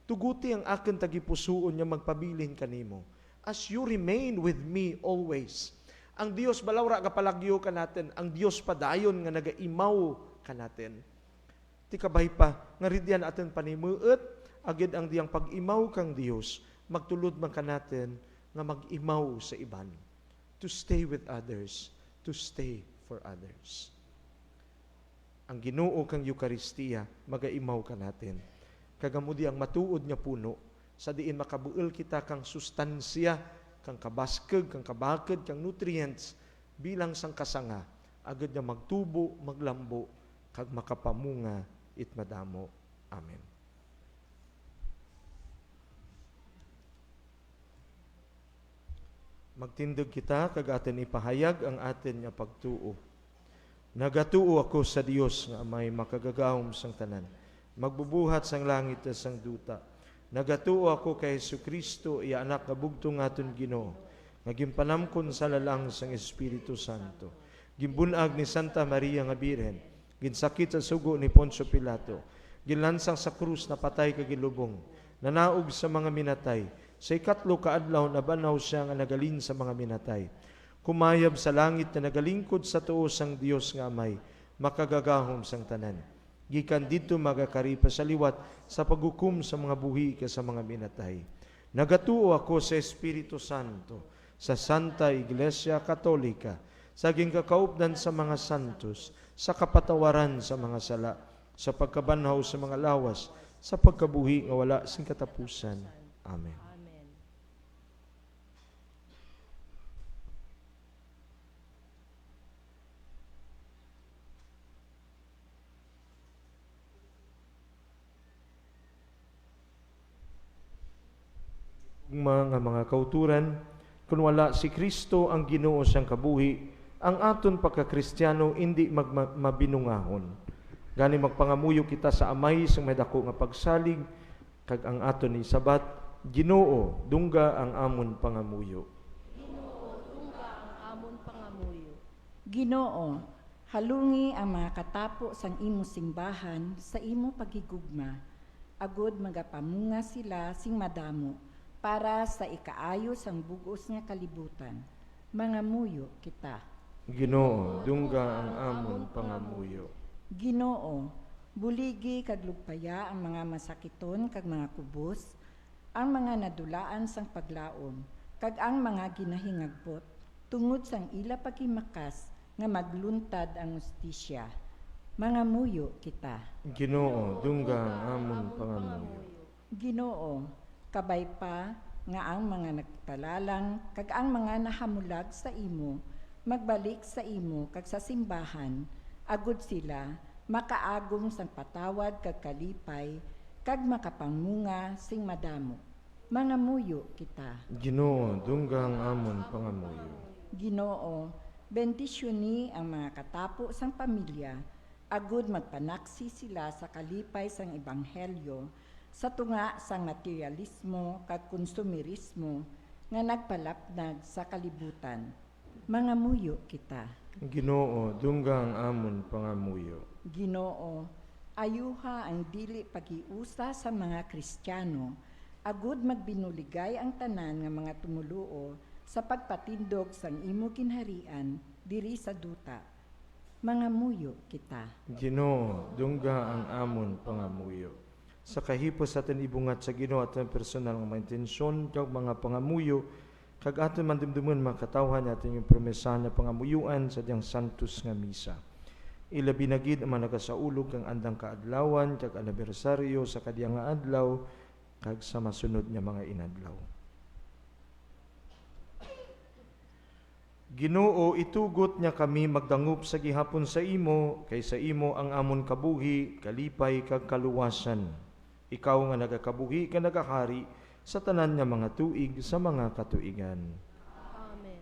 Tuguti ang akin tagipusuon niya magpabilin kanimo. As you remain with me always. Ang Dios balawra kapalagyo ka natin. Ang Dios padayon nga nagaimaw ka natin. Ti kabay pa, nga ridyan atin panimuot, agad ang diyang pag-imaw kang Dios, magtulod man ka natin, nga mag-imaw sa iban. To stay with others, to stay for others. Ang Ginoo kang Eucharistia, magaimaw ka natin. Kagamudi ang matuod nga puno, sa diin makabuel kita kang sustansya, kang kabaskeg, kang kabaked, kang nutrients, bilang sang kasanga, agad nga magtubo, maglambo, kag makapamunga, it madamo. Amen. Magtindog kita, kag atin ipahayag ang atin nga pagtuo. Nagatuo ako sa Dios nga may makagagahom sang tanan. Magbubuhat sang langit at sang duta. Nagatuo ako kay Jesucristo, iya anak nga bugtong aton Ginoo. Nga gimpanamkon sa lalang sang Espiritu Santo. Gimbunag ni Santa Maria nga Birhen. Ginsakit sa sugo ni Poncio Pilato. Ginlansang sa krus na patay kag gilubong. Nanaog sa mga minatay. Sa ikatlo kaadlaw nabanaw siya nga nagalin sa mga minatay. Kumayab sa langit na nagalingkod sa tuo sang Dios nga Amay, makagagahom sang tanan. Gikan dito magakaripa sa liwat sa paghukom sa mga buhi ka sa mga minatay. Nagatuo ako sa Espiritu Santo, sa Santa Iglesia Katolika, sa gingkakaupdan sa mga santos, sa kapatawaran sa mga sala, sa pagkabanhaw sa mga lawas, sa pagkabuhi nga wala sing katapusan. Amen. Amen. Mga kauturan, kung wala si Kristo ang Ginoo siyang kabuhi, ang aton pagka-Kristiyano hindi mabinungahon. Gani magpangamuyo kita sa Amay sa may dako nga pagsalig, kag ang aton ni sabat, Ginoo, dungga ang amon pangamuyo. Ginoo, dungga ang amon pangamuyo. Ginoo, halungi ang mga katapo sang imo simbahan sa imo pagigugma. Agod magapamunga sila sing madamo para sa ikaayo sang bugos nga kalibutan. Mangamuyo kita. Ginoo, dungga ang amon pangamuyo. Ginoo, buligi kag lugpaya ang mga masakiton kag mga kubos, ang mga nadulaan sang paglaom, kag ang mga ginahingagpot, tungod sang ila pagimakas nga magluntad ang ustisya. Mangamuyo kita. Ginoo, dungga ang amon pangamuyo. Ginoo, kabay pa nga ang mga nagpalalang kag ang mga nahamulag sa imo, magbalik sa imo kag sa simbahan, agud sila makaagom sang patawad kag kalipay, kag makapangunga sing madamo. Mangamuyo kita. Ginoo, dungga ang amon pangamuyo. Ginoo, bendisyoni ang mga katapo sang pamilya, agud magpanaksi sila sa kalipay sang ebanghelyo, sa tunga sang materialismo kag konsumerismo nga nagpalapnag sa kalibutan. Mangamuyo kita. Ginoo, dungga ang amon pangamuyo. Ginoo, ayuha ang dili pagiusa sa mga Kristiyano, agud magbinuligay ang tanan nga mga tumuluo sa pagpatindog sang imo ginharian diri sa duta. Mangamuyo kita. Ginoo, dungga ang amon pangamuyo. Sa kahipos atin ibungat sa Ginoo aton personal nga mga intensyon kag mga pangamuyo, kag aton mandumduman makatawhan natin yung promesa na pangamuyuan sa diyang santos nga misa. Ilabi na gid ang mga nagasaulog kang andang kaadlawan kag anibersaryo sa kadiyang nga adlaw kag sa masunod nga mga inadlaw. Ginoo, itugot niya kami magdangup sa gihapon sa imo, kay sa imo ang amon kabuhi, kalipay kag kaluwasan. Ikaw nga nagakabuhi ka nagakari sa tanan nga mga tuig sa mga katuigan. Amen.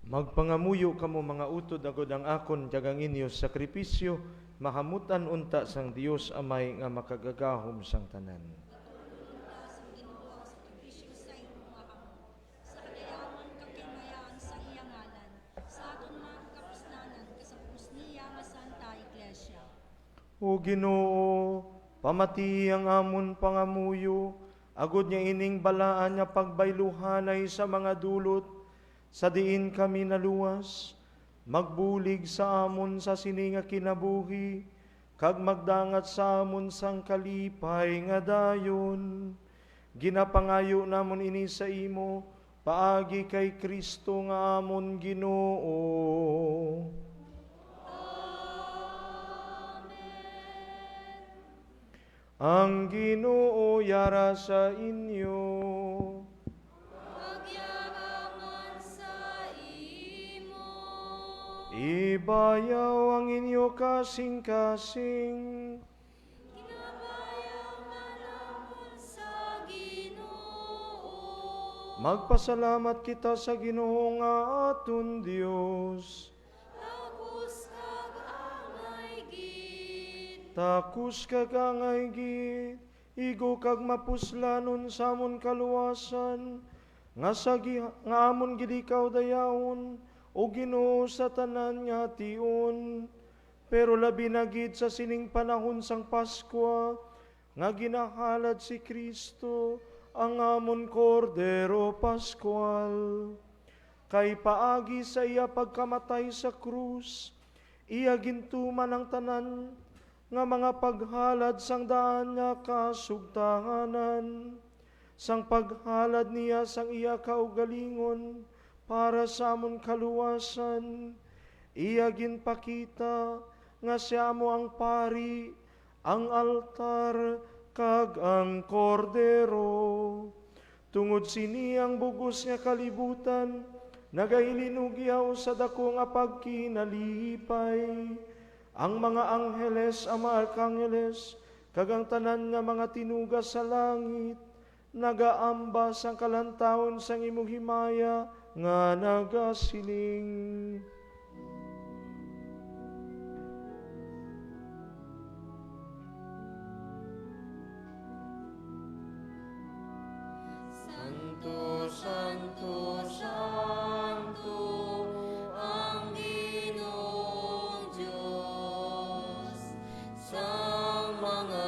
Magpangamuyo kamo mga utod agod ang akon jagang inyo sakripisyo, mahamutan unta sang Dios Amay nga makagagahom sang tanan. O Ginoo, pamati ang amon pangamuyo, agod niya ining balaan niya pagbayluhanay sa mga dulot, sa diin kami naluwas, magbulig sa amon sa sininga kinabuhi, kag magdangat sa amon sang kalipay nga dayon. Ginapangayo namon ini sa imo, paagi kay Kristo nga amon Ginoo. Ang Ginoo yara sa inyo. Magyaraman sa imo. Ibayaw ang inyo kasing-kasing. Ginabayaw manamon sa Ginoo. Magpasalamat kita sa Ginoo nga aton Dios. Takus kag angay gid, igo kag mapuslanon sa amon kaluwasan, nga amon gid ikaw dayaon, o Ginoo sa tanan nga tion. Pero labi na gid sa sining panahon sang Paskwa, nga ginahalad si Kristo, ang amon Kordero Pascual. Kay paagi sa iya pagkamatay sa krus, iya gintuman ang tanan, nga mga paghalad sang daan nga kasugtahanan, sang paghalad niya sang iya kaugalingon, para sa amon kaluwasan, iya ginpakita, nga siya mo ang pari, ang altar, kag ang kordero. Tungod sini ang bugos nga kalibutan, nagailinugiaw sa dako nga pagkinalipay, ang mga angheles, ang mga arkangheles, kag ang tanan nga mga tinugas sa langit, nagaambas ang kalantawon sang imong himaya nga nagasiling. Santo, Santo, Santo, ang Ginoong Diyos, sa mga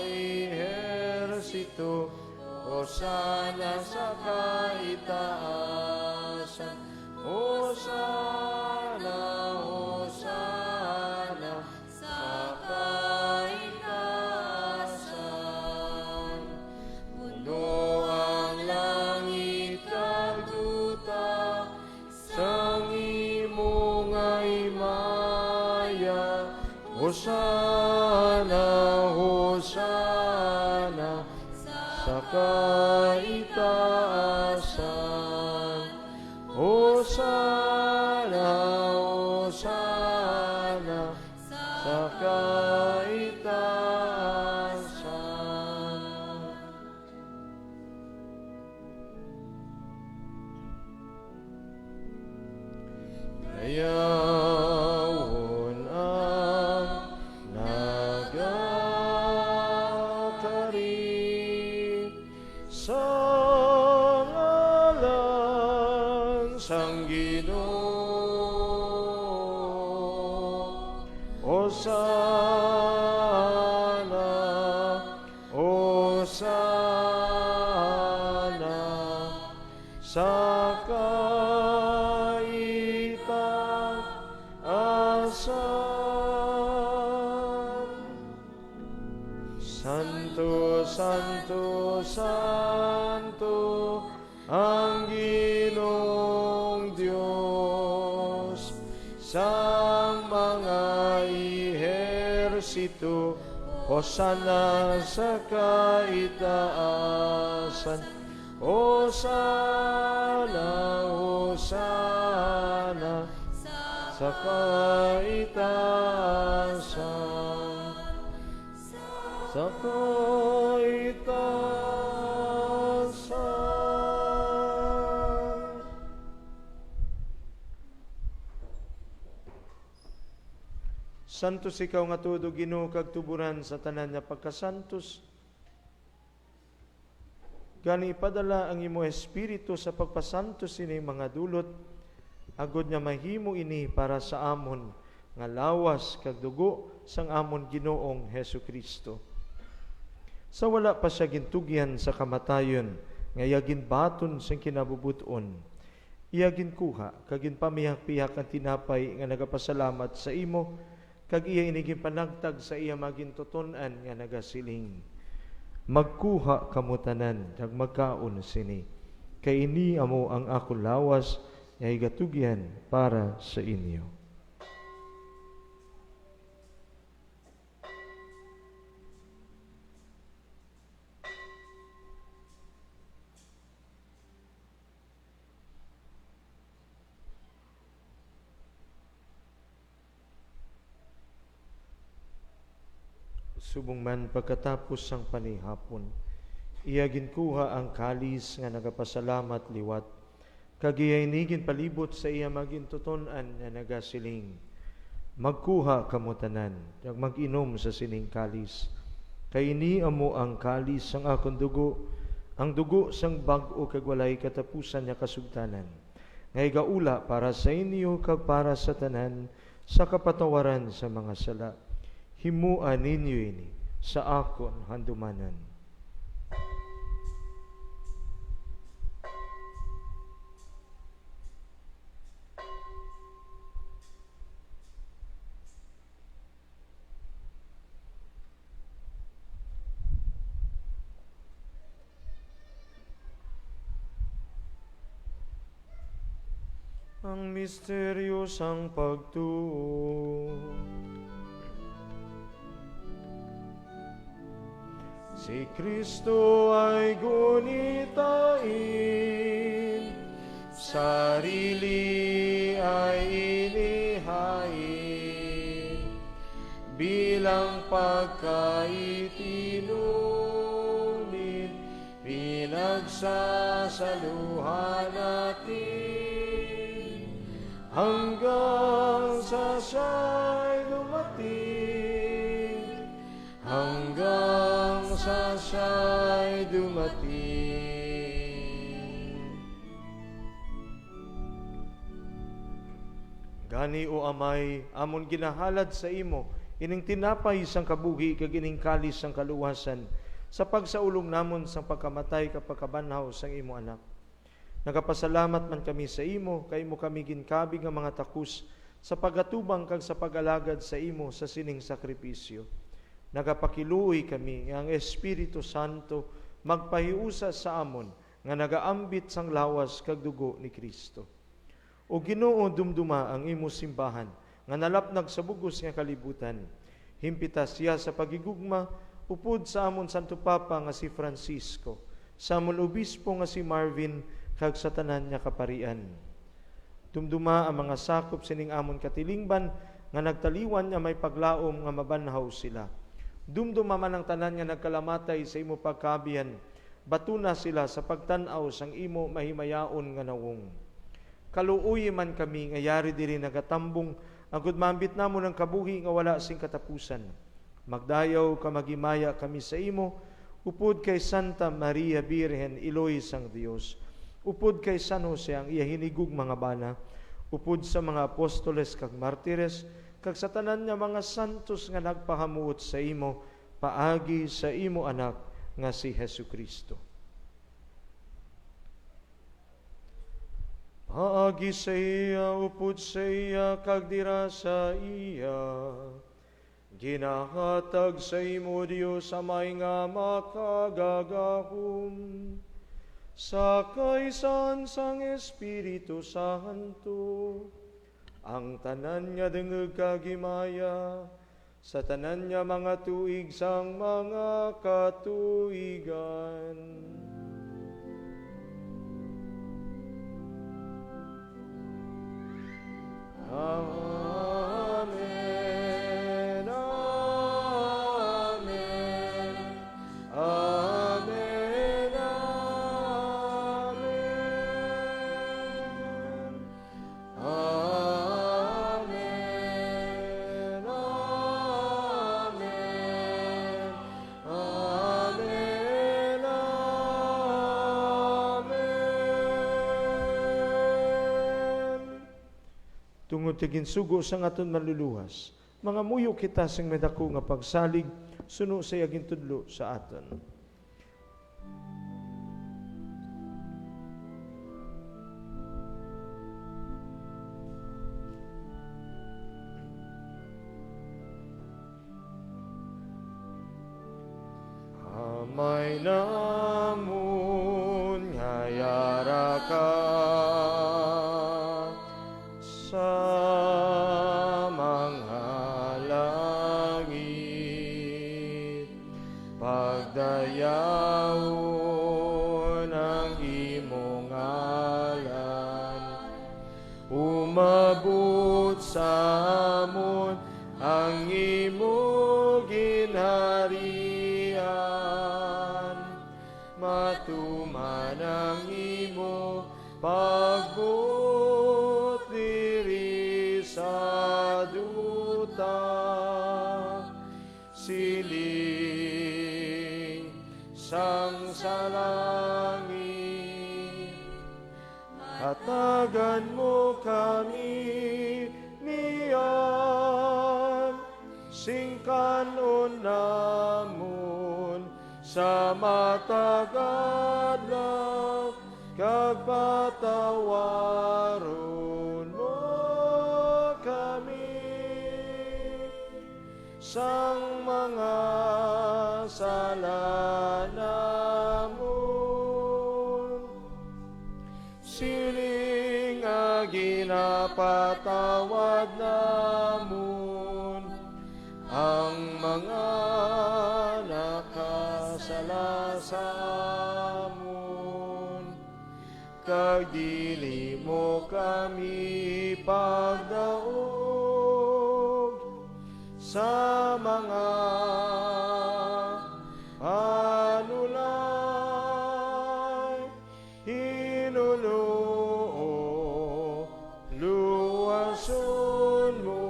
Ehersito, Hosana sa kaitaasan, Hosana, Hosana sa kaitaasan. Puno ang langit kag duta, sang imo nga himaya, Hosana, Hosana sa kaitaasan. Hosana, Hosana sa kaitaasan. Dayawon ang nagakari sa ngalan sang Ginoo. Hosana, Hosana sa kaitaasan. Santo, Santo, Santo, ang Ginoong Diyos, sa mga ehersito, Hosana sa kaitaasan. Hosana, Hosana sa kaitaasan. Sa kaitaasan. Santos ikaw nga todo Ginoo kag tuburan sa tanan nga pagkasantos. Gani ipadala ang imo espiritu sa pagpasantos ini mga dulot, agod nga mahimo ini para sa amon nga lawas kag dugo sang amon Ginoong Hesukristo. Sa wala pa siya gintugyan sa kamatayon, nga iya ginbaton sang kinabubuton, iya ginkuha kag ginpamiyak-piyak ang tinapay nga nagapasalamat sa imo, kag iya iniging panagtag sa iya magintuton-an nga nagasiling. Magkuha kamo tanan kag magkaon sini, kay ini amo ang ako lawas nga igatugyan para sa inyo. Subong man pagkatapos sang panihapon, iya ginkuha ang kalis nga nagapasalamat liwat, kag iya inigin palibot sa iya magintuton-an nga nagasiling. Magkuha kamo tanan, kag mag-inom sa sining kalis. Kay ini amo ang kalis sang akong dugo, ang dugo sang bag-o kag walay katapusan nga kasugtanan. Nga igaula para sa inyo kag para sa tanan sa kapatawaran sa mga sala. Himuan ninyo ini sa akon handumanan. Ang misteryosang pagtuo. Si Kristo ay gunitain, sarili ay inihain, bilang pagkaitinunit, pinagsasaluhan natin, hanggang sa siya'y dumating, hanggang sa siya'y dumating. Gani o Amay, amon ginahalad sa imo, ining tinapay sang kabuhi kag ining kalis sang kaluwasan, sa pagsaulong namon sang pagkamatay kapag kabanhaw sang imo anak. Nagapasalamat man kami sa imo, kay mo kami ginkabig nga mga takus, sa pagatubang kag sa pagalagad sa imo sa sining sakripisyo. Nagapakiluoy kami nga ang Espiritu Santo magpahiusa sa amon nga nagaambit sang lawas kag dugo ni Kristo. O Ginoo, dumduma ang imo simbahan nga nalapnag sa bugos nga kalibutan. Himpita siya sa pagigugma upod sa amon Santo Papa nga si Francisco, sa amon obispo nga si Marvin kag sa tanan nga kaparian. Dumduma ang mga sakop sining amon katilingban nga nagtaliwan nga may paglaom nga mabanhaw sila. Dumduma man ang tanan nga nagkalamatay sa imo pagkabiyan, batuna sila sa pagtan-aw sang imo mahimayaon nga nawong. Kaluoy man kami nga yari diri nagatambong agud mambit namon ang kabuhi nga wala sing katapusan. Magdayaw ka magimaya kami sa imo, upod kay Santa Maria Birhen Iloy sang Dios, upod kay San Jose ang iya hinigug mga bana, upod sa mga apostoles kag martires, kag sa tanan nga mga santos nga nagpahamuot sa imo, paagi sa imo anak nga si Hesukristo. Paagi sa iya, upod sa iya, kag dira sa iya, ginahatag sa imo Dios amay nga makagagahom, sa kaisan sang Espiritu Santo, ang tanan nga dengeg kagimaya, sa tanan nga mga tuig sang mga katuigan. Amen. Amen. Amen. Amen. Amen. tungod kay ginsugo sang aton manluluwas. Mga muyo kita sing medako nga pagsalig, suno sa iyang tudlo sa aton. Amay namun ngayara ka sa mga langit, pagdayawon ang imong ngalan, umabot sa amon ang imo ginharian, matuman ang imo pagbuot diri sa duta, siling sang sa langit, hatagan mo kami niyan, singkanon namon sa matagadlaw, kag patawaron mo kami sang mga sala namon, siling nga ginapatawad namon ang mga nakasala sa amon, kag dili mo kami pagdaog sa mga panulay, hinuloo luwason mo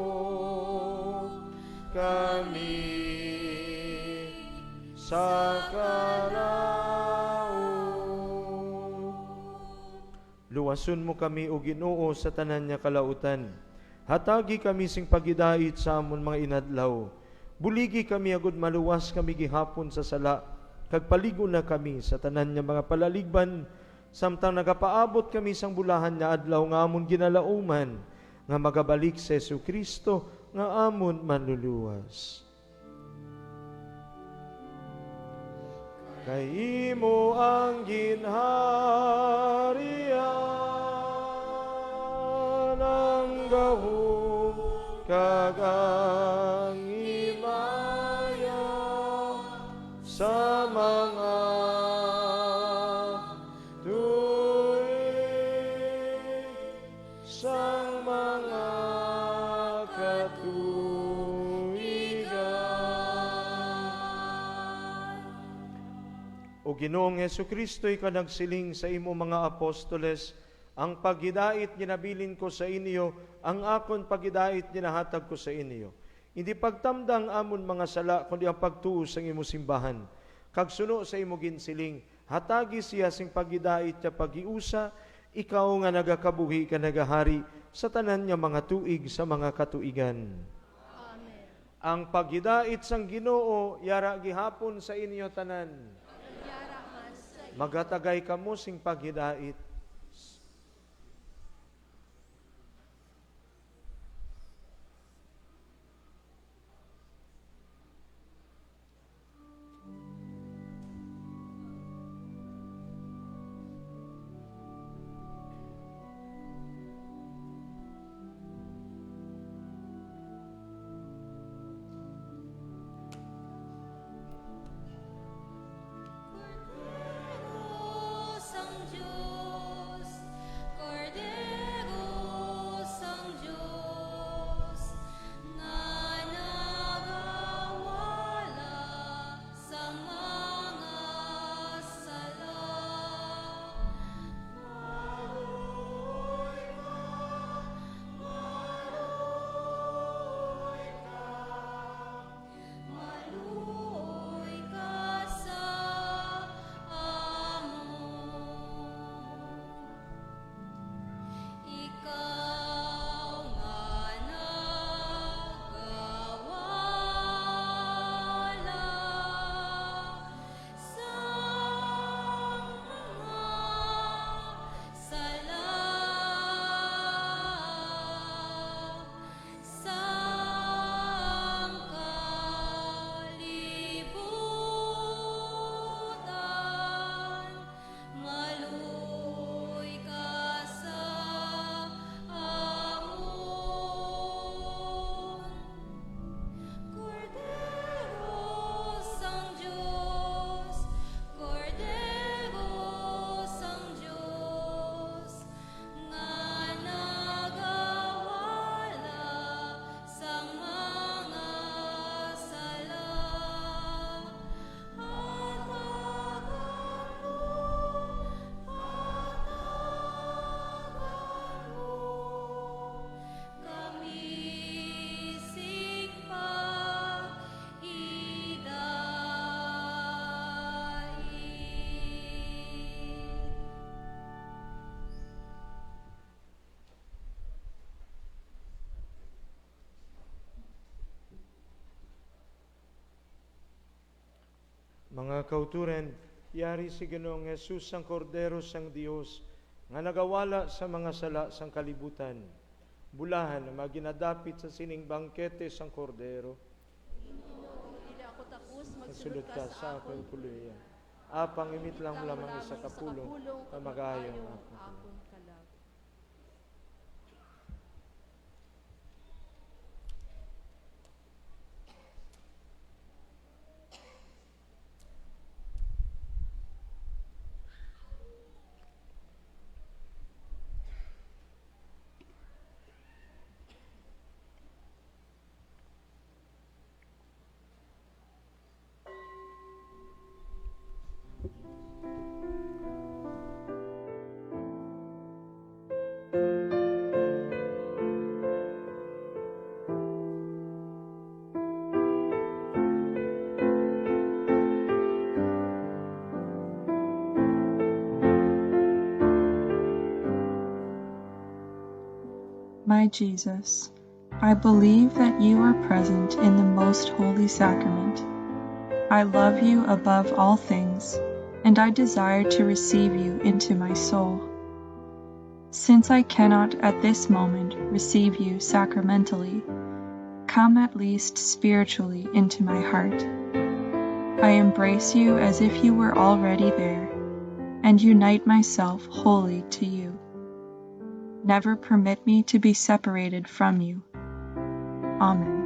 kami sa kalaon. Luwason mo kami o Ginoo sa tanan niya kalautan. Hatagi kami sing pagidait sa amon mga inadlaw. Buligi kami agud maluwas kami gihapon sa sala, kag paligo na kami sa tanan niya mga palaligban, samtang nagapaabot kami sang bulahan nga adlaw nga amon ginalauman, nga magabalik sa Jesucristo nga amon manluluwas. Kay imo ang ginharian, ang gahom kag ang imaya sa mga tuig, sang mga katuigan. O Ginoong Jesucristo, ika nagsiling sa imo mga apostoles, ang paghidait ginabilin ko sa inyo, ang akon paghidait ginahatag ko sa inyo. Hindi pagtamdang amon mga sala, kundi ang pagtuo sa imo simbahan. Kag suno sa imo ginsiling, hatagi siya sing paghidait niya paghiusa, ikaw nga nagakabuhi ka nagahari sa tanan niya mga tuig sa mga katuigan. Amen. Ang paghidait sang Ginoo yara gihapon sa inyo tanan. Magatagay kamo sing paghidait. Sang Diyos Mga kauturan, yari si Ginoong Jesus ang kordero sang Dios, nga nagawala sa mga sala sang kalibutan. Bulahan na maginadapit sa sining bangkete sang kordero. Dili ako tapos Magsulod ka sa akin puluyan. Apang imit lang lamang sa kapulong, pamagayong ako. akon kalag. My Jesus, I believe that you are present in the most holy sacrament. I love you above all things, and I desire to receive you into my soul. Since I cannot at this moment receive you sacramentally, come at least spiritually into my heart. I embrace you as if you were already there, and unite myself wholly to you. Never permit me to be separated from you. Amen.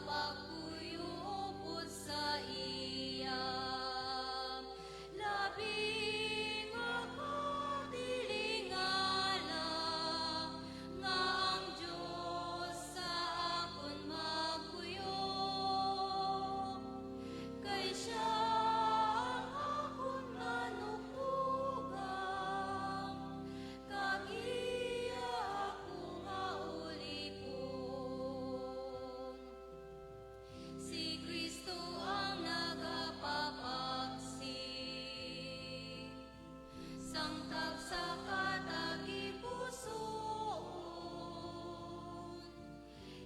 pagkuyupot sa iya. Labing makatilingala nga ang Diyos sa akon magkuyop. Kay siya ang akon manukdugang, kag iya ako nga ulipong. Si Kristo ang nagapapaksik, sangtap sa katagipusoon.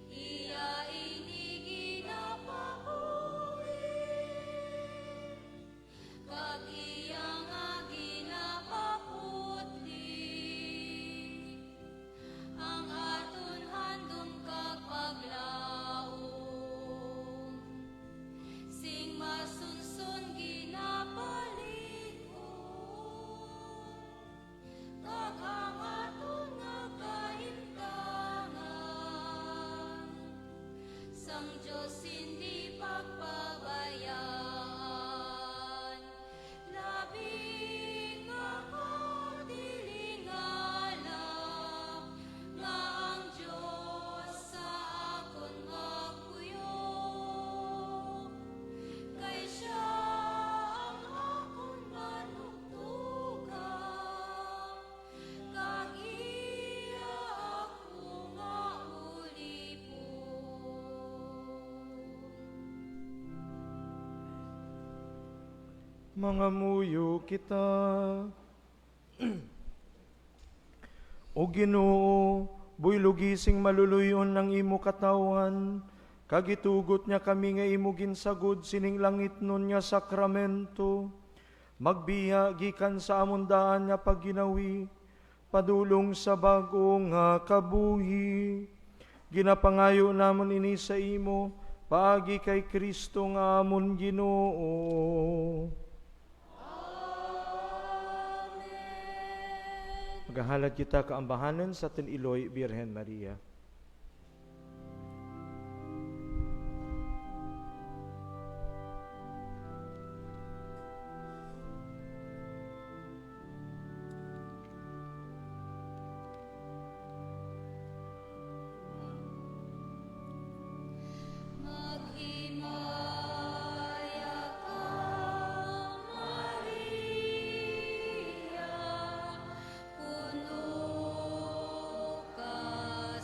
Iya ini ginapabuhi, kag iya nga ginapaputli, ang aton handom kag paglaom. Sing masunson ginapalig-on, kag ang aton nga kahimtangan, sang Diyos hindi pagpabayaan. Labing makatilingala nga ang Diyos sa akon magkuyop. Kay siya ang akon manukdugang, kag iya ako nga ulipon. Mga muyo kita. O Ginoo, buy lugising maluluyon ng imo katawan, kagitugot niya kami nga imo ginsagod sining langit nun nga sakramento. Magbiya gikan sa amundaan nga pagginawi, padulong sa bago nga kabuhi. Ginapangayo namon ini sa imo, paagi kay Kristo nga amon Ginoo. Magahalad kita kaambahanan sa Tiniloy, Birhen Maria. Maghimaya ka, Maria, puno ka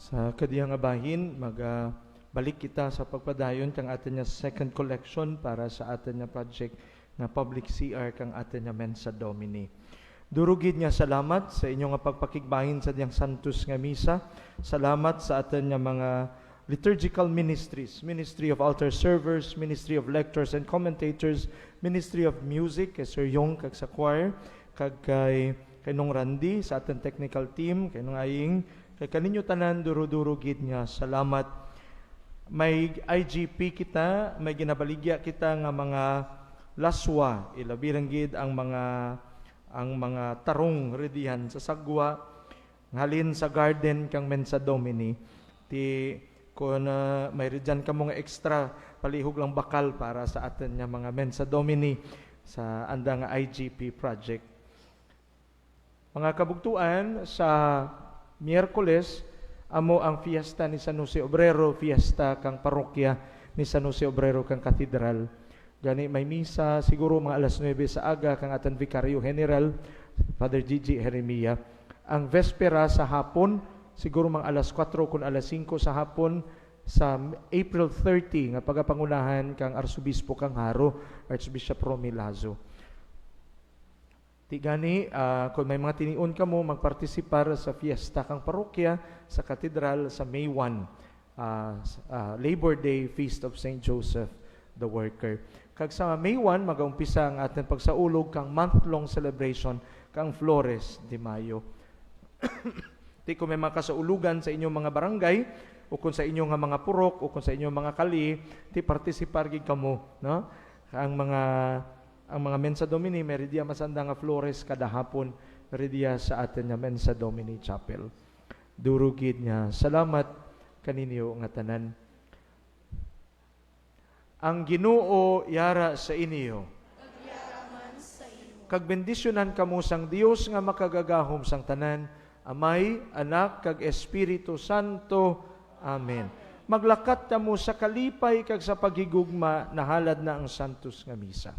Sa kadiyang abahin, balik kita sa pagpadayon kang atin niya second collection para sa atin niya project na public CR kang atin niya Mensa Domini. Durugid niya salamat sa inyong pagpakigbahin sa diyang Santos nga misa. Salamat sa atin niya mga liturgical ministries, Ministry of Altar Servers, Ministry of Lectors and Commentators, Ministry of Music, kay Sir Yong, kag sa choir, kag kay Nong Randy, sa ating technical team, kay Nong Aying, kay kaninyo tanan, duro-durugid niya salamat. May IGP kita, may ginabaligya kita nga mga laswa, ilabiranggid ang mga tarong redihan sa sagwa, halin sa garden kang Mensa Domini, kung may ridyan ka mga extra palihog lang bakal para sa atin nga mga Mensa Domini sa andang IGP project. Mga kabugtuan, sa Miyerkules, amo ang fiesta ni San Jose Obrero, fiesta kang parokya ni San Jose Obrero kang katedral. Gani may misa, siguro mga alas 9 sa aga kang ating Vicario General, Father Gigi Jeremia. Ang Vespera sa hapon, siguro mga alas 4 kung alas 5 sa hapon sa April 30 nga pagapangunahan kang Arsobispo kang Haro, Archbishop Romy Lazo. Tigani, kung may mga tiniun ka mo, magpartisipar sa fiesta kang parokya sa katedral sa May 1, Labor Day Feast of St. Joseph the Worker. Kag sa May 1, mag-umpisa ang ating pagsaulog kang month-long celebration kang Flores de Mayo. Di kung may mga kasaulugan sa inyong mga barangay, o kung sa inyong mga purok, o kung sa inyong mga kali, ti partisipar gid kamo, no? Ang mga Mensa Domini, meridia masanda nga Flores kada hapon, meridia sa atin nga Mensa Domini Chapel. Durugid niya, salamat kaninyo nga tanan. Ang Ginoo yara sa inyo. Kag bendisyonan kamo sang Dios nga makagagahom sang tanan, Amay, Anak, kag Espiritu Santo. Amen. Maglakat kamo sa kalipay kag sa paghigugma, nahalad na ang Santos nga misa.